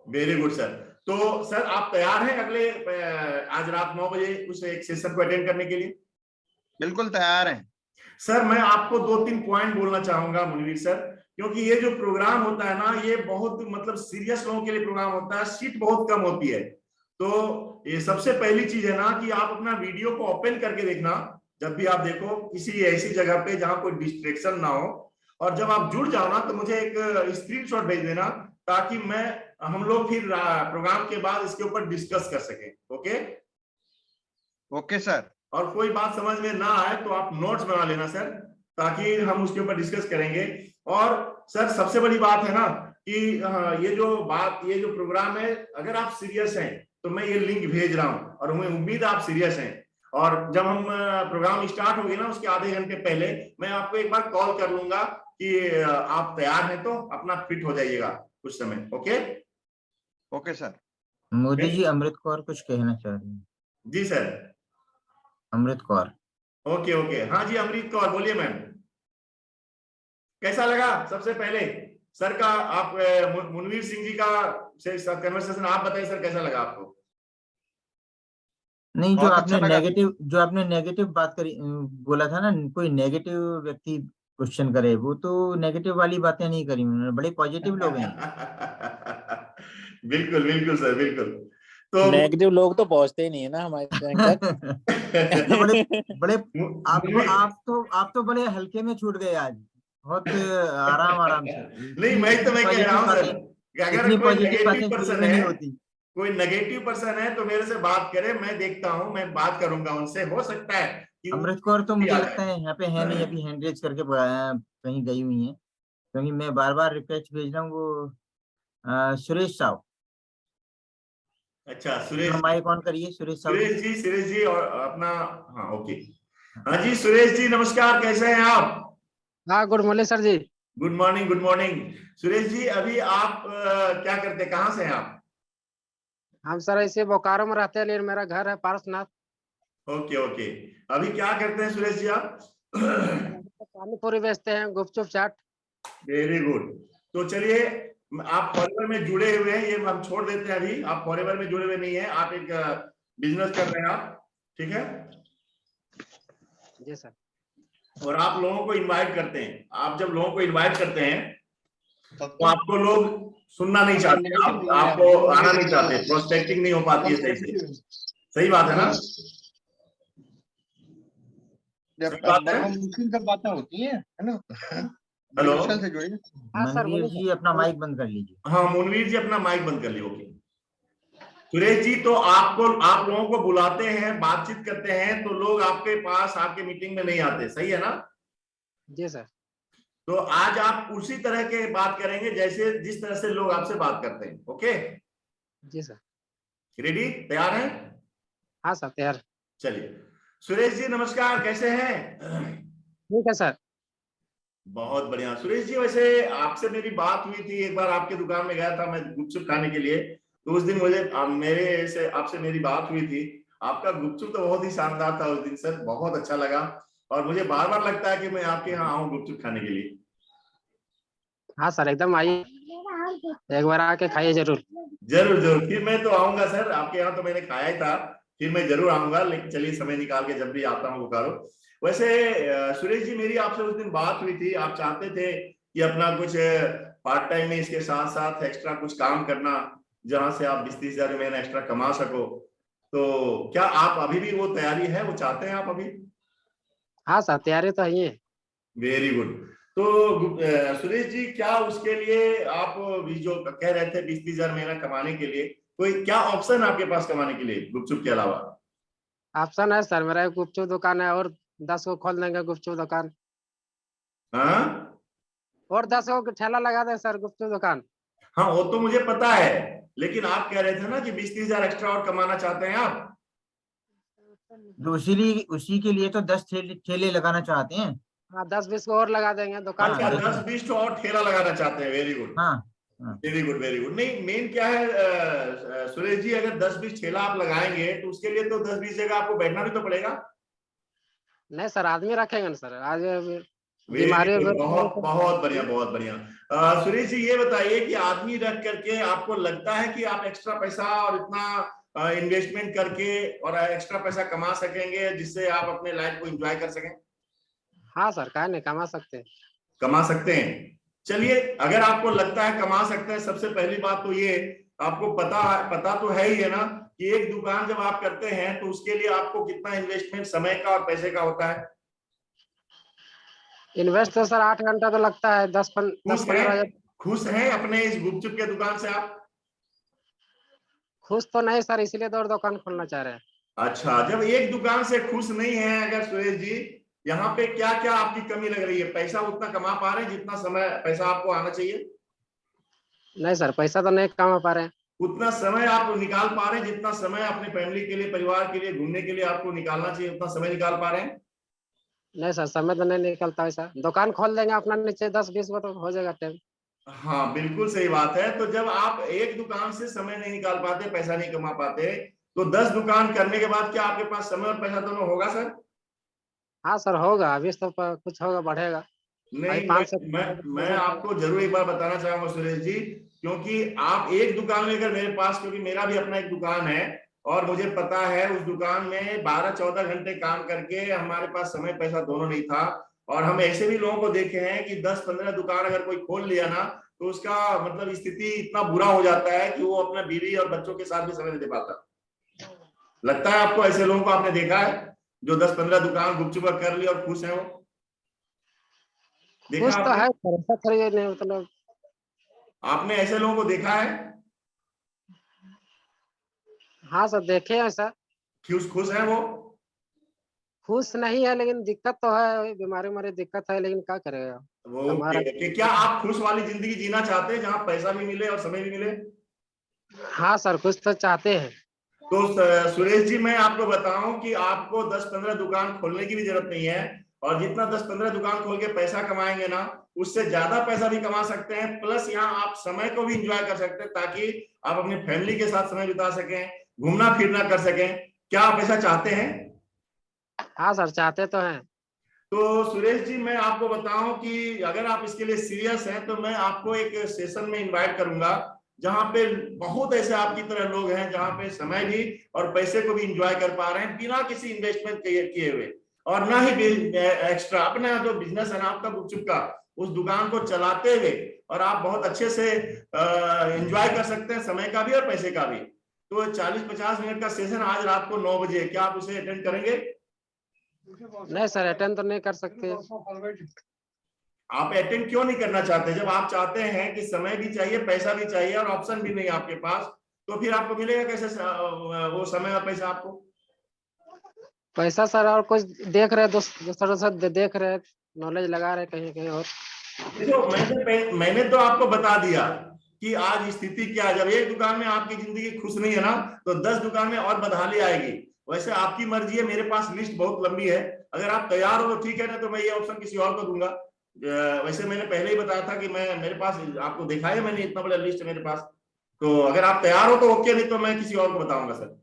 S1: Very good sir. तो सर आप तैयार हैं अगले आज रात 9 बजे उस एक सेशन को अटेंड करने के लिए?
S4: बिल्कुल तैयार हैं
S1: सर मैं आपको 2-3 पॉइंट बोलना चाहूंगा मुनवीर सर, क्योंकि ये जो प्रोग्राम होता है ना, ये बहुत मतलब सीरियस लोगों के लिए प्रोग्राम होता है, सीट बहुत कम होती है। तो ये सबसे पहली चीज है ना कि आप अपना वीडियो को ओपन करके देखना, जब भी आप देखो किसी ऐसी जगह पे जहां कोई डिस्ट्रैक्शन ना हो, और जब आप जुड़ जाओ ना तो मुझे एक स्क्रीनशॉट भेज देना, ताकि हम लोग फिर प्रोग्राम के बाद इसके ऊपर डिस्कस कर सकें। ओके?
S4: Okay sir.
S1: और कोई बात समझ में ना आए तो आप नोट्स बना लेना सर, ताकि हम उसके ऊपर डिस्कस करेंगे। और सर सबसे बड़ी बात है ना कि ये जो प्रोग्राम है, अगर आप सीरियस हैं तो मैं ये लिंक भेज रहा हूं और मुझे उम्मीद आप सीरियस हैं। और जब हम प्रोग्राम स्टार्ट होगी ना, उसके आधे घंटे पहले मैं आपको एक बार कॉल कर लूंगा कि आप तैयार हैं तो अपना फिट हो जाइएगा कुछ समय। Okay?
S4: Okay sir.
S5: Modi ji, Amrit Kaur कुछ कहना चाह रही है।
S1: जी sir.
S5: Amrit Kaur.
S1: Okay okay, हाँ जी अमृत कौर बोलिए मैम। कैसा लगा सबसे पहले सर का, आप मुनवीर सिंह जी का कन्वर्सेशन आप बताइए सर, कैसा लगा आपको?
S5: नहीं,
S4: बहुत अच्छा लगा।
S5: जो आपने नेगेटिव बात करी, बोला था ना, कोई नेगेटिव व्यक्ति क्वेश्चन करे, वो तो नेगेटिव वाली बातें नहीं करी उन्होंने, बड़े पॉजिटिव लोग हैं।
S1: बिल्कुल बिल्कुल सर, बिल्कुल। तो
S3: नेगेटिव लोग तो पहुंचते ही नहीं है ना हमारे रैंक तक।
S5: तो बड़े आप तो बड़े हल्के में छूट गए आज, बहुत आराम से।
S1: नहीं, मैं तो मैं कह रहा हूँ सर, अगर
S5: इतनी
S1: कोई
S5: पॉजिटिव
S1: नेगेटिव
S5: बातें शुरू
S1: पर्सन
S5: में नहीं
S1: है,
S5: होती।
S1: कोई नेगेटिव पर्सन है तो मेरे से बात करे, मैं देखता हूँ, मैं बात करूंगा उनसे, हो सकता है कि
S5: अमृत कौर तो मुझे
S1: आ
S5: लगता है यहाँ पे है नहीं, अभी हैंड रेज करके कहीं गई हुई है, क्योंकि मैं बार बार रिक्वेस्ट भेज रहा हूँ। वो सुरेश साहु,
S1: अच्छा सुरेश,
S5: माइक ऑन करिए। सुरेश साहु जी।
S1: सुरेश जी और अपना, हाँ ओके, हाँ जी सुरेश जी नमस्कार, कैसे हैं आप?
S6: हाँ, गुड मॉर्निंग सर जी।
S1: Good morning, good morning. Suresh ji अभी आप क्या करते हैं, कहाँ से हैं आप?
S6: हम सर ऐसे बोकारो में रहते हैं, लेकिन मेरा घर है पारसनाथ।
S1: ओके ओके, अभी क्या करते हैं सुरेश जी आप?
S6: पानी पूरी बेचते हैं, गुपचुप चाट।
S1: Very good. तो चलिए, आप फॉरएवर में जुड़े हुए हैं, ये हम छोड़ देते हैं अभी, आप फॉरएवर में जुड़े हुए नहीं है, आप एक बिजनेस कर रहे हैं आप, ठीक है?
S6: जी सर।
S1: और आप लोगों को इनवाइट करते हैं, आप जब लोगों को इनवाइट करते हैं तो आपको लोग सुनना नहीं चाहते, आपको आना नहीं चाहते, प्रोस्पेक्टिंग नहीं हो पाती है सही से, सही बात है ना?
S4: मुश्किल से बातें होती है ना?
S1: हेलो,
S4: मुश्किल से जुड़िए।
S6: हाँ सर,
S5: मनवीर जी अपना माइक बंद कर लीजिए।
S1: हाँ मुनवीर जी अपना माइक बंद कर लियो। ओके सुरेश जी, तो आप लोगों को बुलाते हैं, बातचीत करते हैं, तो लोग आपके पास आपके मीटिंग में नहीं आते, सही है ना?
S6: जी सर।
S1: तो आज आप उसी तरह के बात करेंगे जैसे जिस तरह से लोग आपसे बात करते हैं। ओके?
S6: जी सर।
S1: रेडी, तैयार हैं?
S6: हाँ सर, तैयार।
S1: चलिए सुरेश जी नमस्कार, कैसे हैं?
S6: ठीक है सर।
S1: बहुत बढ़िया सुरेश जी, वैसे आपसे मेरी बात हुई थी एक बार, आपके दुकान में गया था मैं गुपचुप खाने के लिए, तो उस दिन मुझे आपसे मेरी बात हुई थी। आपका गुपचुप तो बहुत ही शानदार था उस दिन सर, बहुत अच्छा लगा, और मुझे बार बार लगता है कि मैं आपके यहाँ आऊँ गुपचुप खाने के लिए।
S6: हाँ सर, एकदम आइए, एक बार आके खाइए जरूर।
S1: जरूर जरूर, फिर मैं तो आऊंगा सर, आपके यहाँ तो मैंने खाया ही था, फिर मैं जरूर आऊंगा, लेकिन चलिए समय निकाल के जब भी आता हूँ बोकारो। वैसे सुरेश जी, मेरी आपसे उस दिन बात हुई थी, आप चाहते थे कि अपना कुछ पार्ट टाइम में इसके साथ साथ एक्स्ट्रा कुछ काम करना, जहां से आप 20-30 हजार महीना एक्स्ट्रा कमा सको, तो क्या आप अभी भी वो तैयारी है, वो चाहते हैं आप अभी?
S6: हाँ सर, तैयारी तो है।
S1: Very good. तो सुरेश जी, क्या उसके लिए आप भी जो कह रहे थे 20-30 हजार महीना कमाने के लिए, कोई क्या ऑप्शन आपके पास कमाने के लिए गुपचुप के अलावा?
S6: ऑप्शन है सर, मेरा एक गुपचुप दुकान है और 10 को खोल देंगे गुपचुप दुकान,
S1: हाँ
S6: और 10 को ठेला लगा दें सर गुपचुप दुकान।
S1: हाँ, वो तो मुझे पता है, लेकिन आप कह रहे थे ना कि 20-30 हजार एक्स्ट्रा और कमाना चाहते हैं आप।
S5: तो उसी के लिए तो 10 ठेले लगाना चाहते हैं।
S6: हाँ 10-20 को और लगा देंगे दुकान
S5: हाँ
S1: अच्छा,
S6: खोल।
S5: लेकिन
S1: 10-20 तो और ठेला लगाना चाहते हैं। वेरी गुड,
S5: हाँ हाँ
S1: वेरी गुड, वेरी गुड। नहीं, मेन क्या है सुरेश जी, अगर 10-20 ठेला आप लगाएंगे तो उसके लिए तो 10-20 जगह आपको बैठना भी तो पड़ेगा।
S6: नहीं सर, आदमी रखेंगे ना सर, आज
S1: वेरी
S6: बीमारी
S1: गुड, बहुत बहुत बढ़िया, बहुत बढ़िया। सुरेश जी, ये बताइए कि आदमी रख करके आपको लगता है कि आप एक्स्ट्रा पैसा और इतना इन्वेस्टमेंट करके और एक्स्ट्रा पैसा कमा सकेंगे, जिससे आप अपने लाइफ को एंजॉय कर सकें?
S6: हाँ सर, काहे नहीं, कमा सकते हैं।
S1: कमा सकते हैं। चलिए, अगर आपको लगता है कमा सकते हैं, सबसे पहली बात तो ये, आपको पता तो है ही है ना कि एक दुकान जब आप करते हैं तो उसके लिए आपको कितना इन्वेस्टमेंट समय का और पैसे का होता है?
S6: इन्वेस्ट तो सर 8 घंटा तो लगता है, 10-15 हजार।
S1: खुश हैं अपने इस गुपचुप के दुकान से आप?
S6: खुश तो नहीं सर, इसीलिए तो और दुकान खोलना चाह रहे हैं।
S1: अच्छा, जब एक दुकान से खुश नहीं है अगर सुरेश जी, यहाँ पे क्या क्या आपकी कमी लग रही है? पैसा उतना कमा पा रहे हैं जितना समय पैसा आपको आना चाहिए?
S6: नहीं सर, पैसा तो नहीं कमा पा रहे हैं।
S1: उतना समय आप निकाल पा रहे हैं जितना समय अपने फैमिली के लिए, परिवार के लिए, घूमने के लिए आपको निकालना चाहिए, उतना समय निकाल पा रहे हैं?
S6: नहीं सर, समय तो नहीं निकलता वैसा, दुकान खोल देंगे अपना, नीचे 10-20 को तो हो जाएगा टाइम।
S1: हाँ, बिल्कुल सही बात है। तो जब आप एक दुकान से समय नहीं निकाल पाते, पैसा नहीं कमा पाते, तो 10 दुकान करने के बाद क्या आपके पास समय और पैसा दोनों होगा सर?
S6: हाँ सर होगा, अभी तो कुछ होगा, बढ़ेगा अभी
S1: नहीं,
S6: 5 से।
S1: मैं आपको जरूर एक बार बताना चाहूंगा सुरेश जी, क्योंकि आप एक दुकान लेकर मेरे पास, क्योंकि मेरा भी अपना एक दुकान है और मुझे पता है उस दुकान में 12-14 घंटे काम करके हमारे पास समय पैसा दोनों नहीं था। और हम ऐसे भी लोगों को देखे हैं कि 10-15 दुकान अगर कोई खोल लिया ना, तो उसका मतलब स्थिति इतना बुरा हो जाता है कि वो अपना बीवी और बच्चों के साथ भी समय नहीं दे पाता। लगता है आपको ऐसे लोगों को आपने देखा है जो 10-15 दुकान गुपचुप कर ली और खुश है? वो देखा
S6: कुछ तो
S1: आपने?
S6: है सर, ऐसा थोड़ी है, नहीं मतलब।
S1: आपने ऐसे लोगों को देखा है?
S6: हाँ सर देखे हैं सर।
S1: खुश खुश है वो?
S6: खुश नहीं है, लेकिन दिक्कत तो है, बीमारी उमारी दिक्कत है, लेकिन क्या करेगा।
S1: वो
S6: हमारा
S1: क्या आप खुश वाली जिंदगी जीना चाहते हैं जहां पैसा भी मिले और समय भी मिले?
S6: हाँ सर, कुछ तो चाहते हैं।
S1: तो सुरेश जी, मैं आपको बताऊं कि आपको 10-15 दुकान खोलने की भी जरूरत नहीं है, और जितना 10-15 दुकान खोल के पैसा कमाएंगे ना, उससे ज्यादा पैसा भी कमा सकते हैं। प्लस यहाँ आप समय को भी एंजॉय कर सकते हैं, ताकि आप अपनी फैमिली के साथ समय बिता सकें, घूमना फिरना कर सकें। क्या आप ऐसा चाहते हैं?
S6: हाँ सर, चाहते तो हैं।
S1: तो सुरेश जी, मैं आपको बताऊं कि अगर आप इसके लिए सीरियस हैं तो मैं आपको एक सेशन में इनवाइट करूंगा, जहां पे बहुत ऐसे आपकी तरह लोग हैं, जहां पे समय भी और पैसे को भी एंजॉय कर पा रहे हैं बिना किसी इन्वेस्टमेंट किए हुए, और ना ही एक्स्ट्रा। अपना जो बिजनेस है ना आपका गुपचुप का, उस दुकान को चलाते हुए और आप बहुत अच्छे से एंजॉय कर सकते हैं, समय का भी और पैसे का भी। तो 40-50 मिनट का सेशन आज रात को 9 बजे, क्या आप उसे अटेंड करेंगे?
S6: नहीं सर, अटेंड तो नहीं कर सकते।
S1: आप अटेंड क्यों नहीं करना चाहते? जब आप चाहते हैं कि समय भी चाहिए, पैसा भी चाहिए और ऑप्शन भी नहीं आपके पास, तो फिर आपको मिलेगा कैसे वो समय और पैसा आपको?
S6: पैसा सर और कुछ देख रहे, दूसरों से देख रहे, नॉलेज लगा रहे कहीं कहीं और।
S1: देखो, मैंने तो आपको बता दिया कि आज स्थिति क्या है। जब एक दुकान में आपकी जिंदगी खुश नहीं है ना, तो 10 दुकान में और बदहाली आएगी। वैसे आपकी मर्जी है, मेरे पास लिस्ट बहुत लंबी है। अगर आप तैयार हो तो ठीक है, ना तो मैं ये ऑप्शन किसी और को दूंगा। वैसे मैंने पहले ही बताया था कि मेरे पास, आपको दिखाया मैंने, इतना बड़ा लिस्ट है मेरे पास। तो अगर आप तैयार हो तो ओके, नहीं तो मैं किसी और को बताऊंगा सर।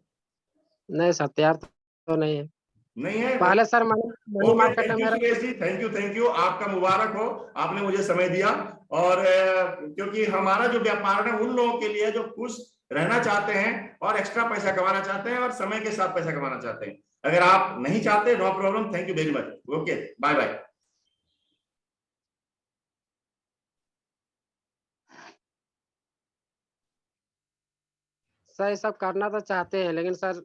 S6: नहीं सर, तैयार तो नहीं है।
S1: नहीं है?
S6: पहले सर मनी
S1: ओके,
S6: मार्केट में
S1: थैंक यू
S6: मेरा।
S1: Suresh ji, thank you, thank you. आपका मुबारक हो, आपने मुझे समय दिया। और क्योंकि हमारा जो व्यापार है उन लोगों के लिए जो खुश रहना चाहते हैं और एक्स्ट्रा पैसा कमाना चाहते हैं और समय के साथ पैसा कमाना चाहते हैं। अगर आप नहीं चाहते, no problem, thank you very much, okay, bye bye.
S6: Sir ये सब करना तो चाहते हैं, लेकिन सर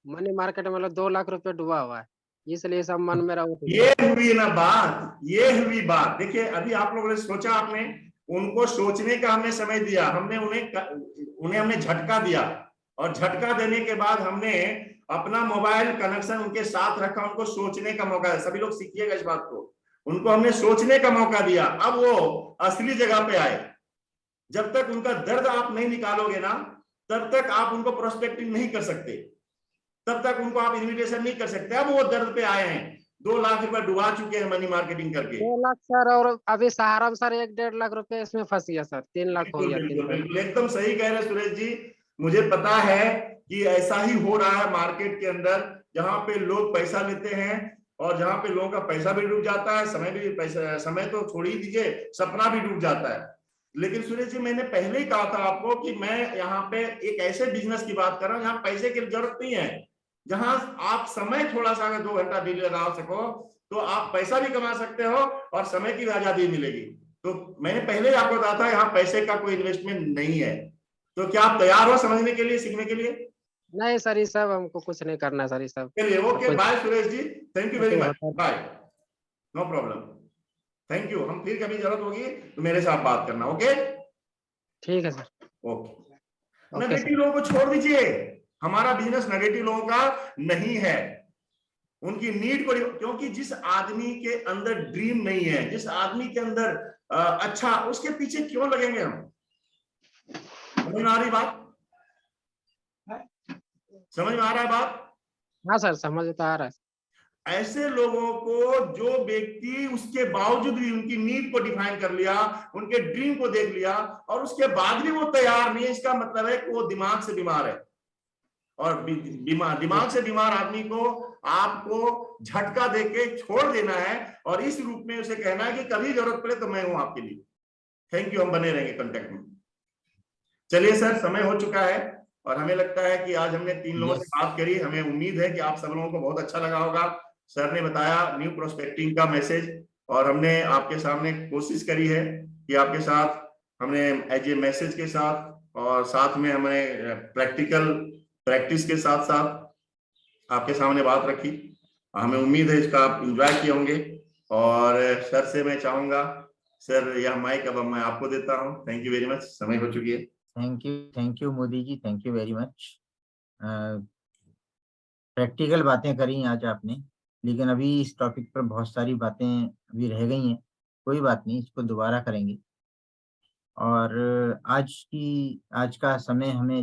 S6: मनी मार्केट में मतलब 2 लाख रुपए डूबा हुआ है, इसलिए सब मन में रहो।
S1: ये हुई ना बात, ये हुई बात। देखिए अभी आप लोगों ने सोचा, आपने उनको सोचने का हमने समय दिया, हमने उन्हें हमने झटका दिया, और झटका देने के बाद हमने अपना मोबाइल कनेक्शन उनके साथ रखा, उनको सोचने का मौका दिया। सभी लोग सीखिएगा इस बात को, उनको हमने सोचने का मौका दिया। अब वो असली जगह पे आए। जब तक उनका दर्द आप नहीं निकालोगे ना, तब तक आप उनको प्रोस्पेक्टिंग नहीं कर सकते, तब तक उनको आप इन्विटेशन नहीं कर सकते। अब वो दर्द पे आए हैं, 2 लाख रुपए डुबा चुके हैं मनी मार्केटिंग करके।
S6: 2 लाख सर, और अभी सहारा में सर 1-1.5 लाख रुपए इसमें फंस गया सर। 3 लाख हो
S1: बिल्कुल
S6: गया।
S1: बिल्कुल बिल्कुल, एकदम सही कह रहे हैं सुरेश जी। मुझे पता है कि ऐसा ही हो रहा है मार्केट के अंदर, जहां पे लोग पैसा लेते हैं और जहां पे लोगों का पैसा भी डूब जाता है, समय तो छोड़ ही दीजिए, सपना भी डूब जाता है। लेकिन सुरेश जी, मैंने पहले ही कहा था आपको कि मैं यहाँ पे एक ऐसे बिजनेस की बात कर रहा हूँ जहाँ पैसे की जरूरत नहीं है, जहां आप समय थोड़ा सा अगर 2 घंटा डिले लगा सको तो आप पैसा भी कमा सकते हो और समय की भी आजादी मिलेगी। तो मैंने पहले ही आपको बताया था, यहाँ पैसे का कोई इन्वेस्टमेंट नहीं है। तो क्या आप तैयार हो समझने के लिए, सीखने के लिए?
S6: नहीं सर, ये सब हमको कुछ नहीं करना सर, ये सब।
S1: चलिए, ओके,
S6: कुछ-
S1: bye Suresh ji, thank you very
S6: okay,
S1: much, bye, no problem, thank you. हम फिर कभी जरूरत होगी तो मेरे साथ बात करना, ओके?
S6: ठीक है sir.
S1: Okay.
S6: Okay
S1: negative
S6: sir.
S1: लोगों को छोड़ दीजिए, हमारा बिजनेस नेगेटिव लोगों का नहीं है। उनकी नीड को, क्योंकि जिस आदमी के अंदर ड्रीम नहीं है, जिस आदमी के अंदर अच्छा, उसके पीछे क्यों लगेंगे हम? समझ में आ रही बात? समझ में आ रहा है बात?
S6: हाँ सर, समझ तो आ रहा है।
S1: ऐसे लोगों को, जो व्यक्ति उसके बावजूद भी उनकी नीड को डिफाइन कर लिया, उनके ड्रीम को देख लिया और उसके बाद भी वो तैयार नहीं है, इसका मतलब है कि वो दिमाग से बीमार है। और दिमाग से बीमार आदमी को आपको झटका देके छोड़ देना है और इस रूप में उसे कहना है कि कभी जरूरत पड़े तो मैं हूं आपके लिए। थैंक यू, हम बने रहेंगे कांटेक्ट में। चलिए सर, समय हो चुका है और हमें लगता है कि आज हमने 3 लोगों से बात करी। हमें उम्मीद है कि आप सब लोगों को बहुत अच्छा लगा होगा। सर ने बताया न्यू प्रोस्पेक्टिंग का मैसेज और हमने आपके सामने कोशिश करी है कि आपके साथ हमने एज ए मैसेज के साथ और साथ में हमने प्रैक्टिकल प्रैक्टिस के साथ साथ आपके सामने बात रखी। हमें उम्मीद है इसका आप एंजॉय किए होंगे। और सर से मैं चाहूंगा, सर यह माइक अब मैं आपको देता हूं। थैंक यू वेरी मच, समय हो चुकी है।
S5: Thank you Modi ji, thank you very much. Practical बातें करी आज आपने, लेकिन अभी इस टॉपिक पर बहुत सारी बातें अभी रह गई हैं। कोई बात नहीं, इसको दोबारा करेंगे। और आज का समय हमें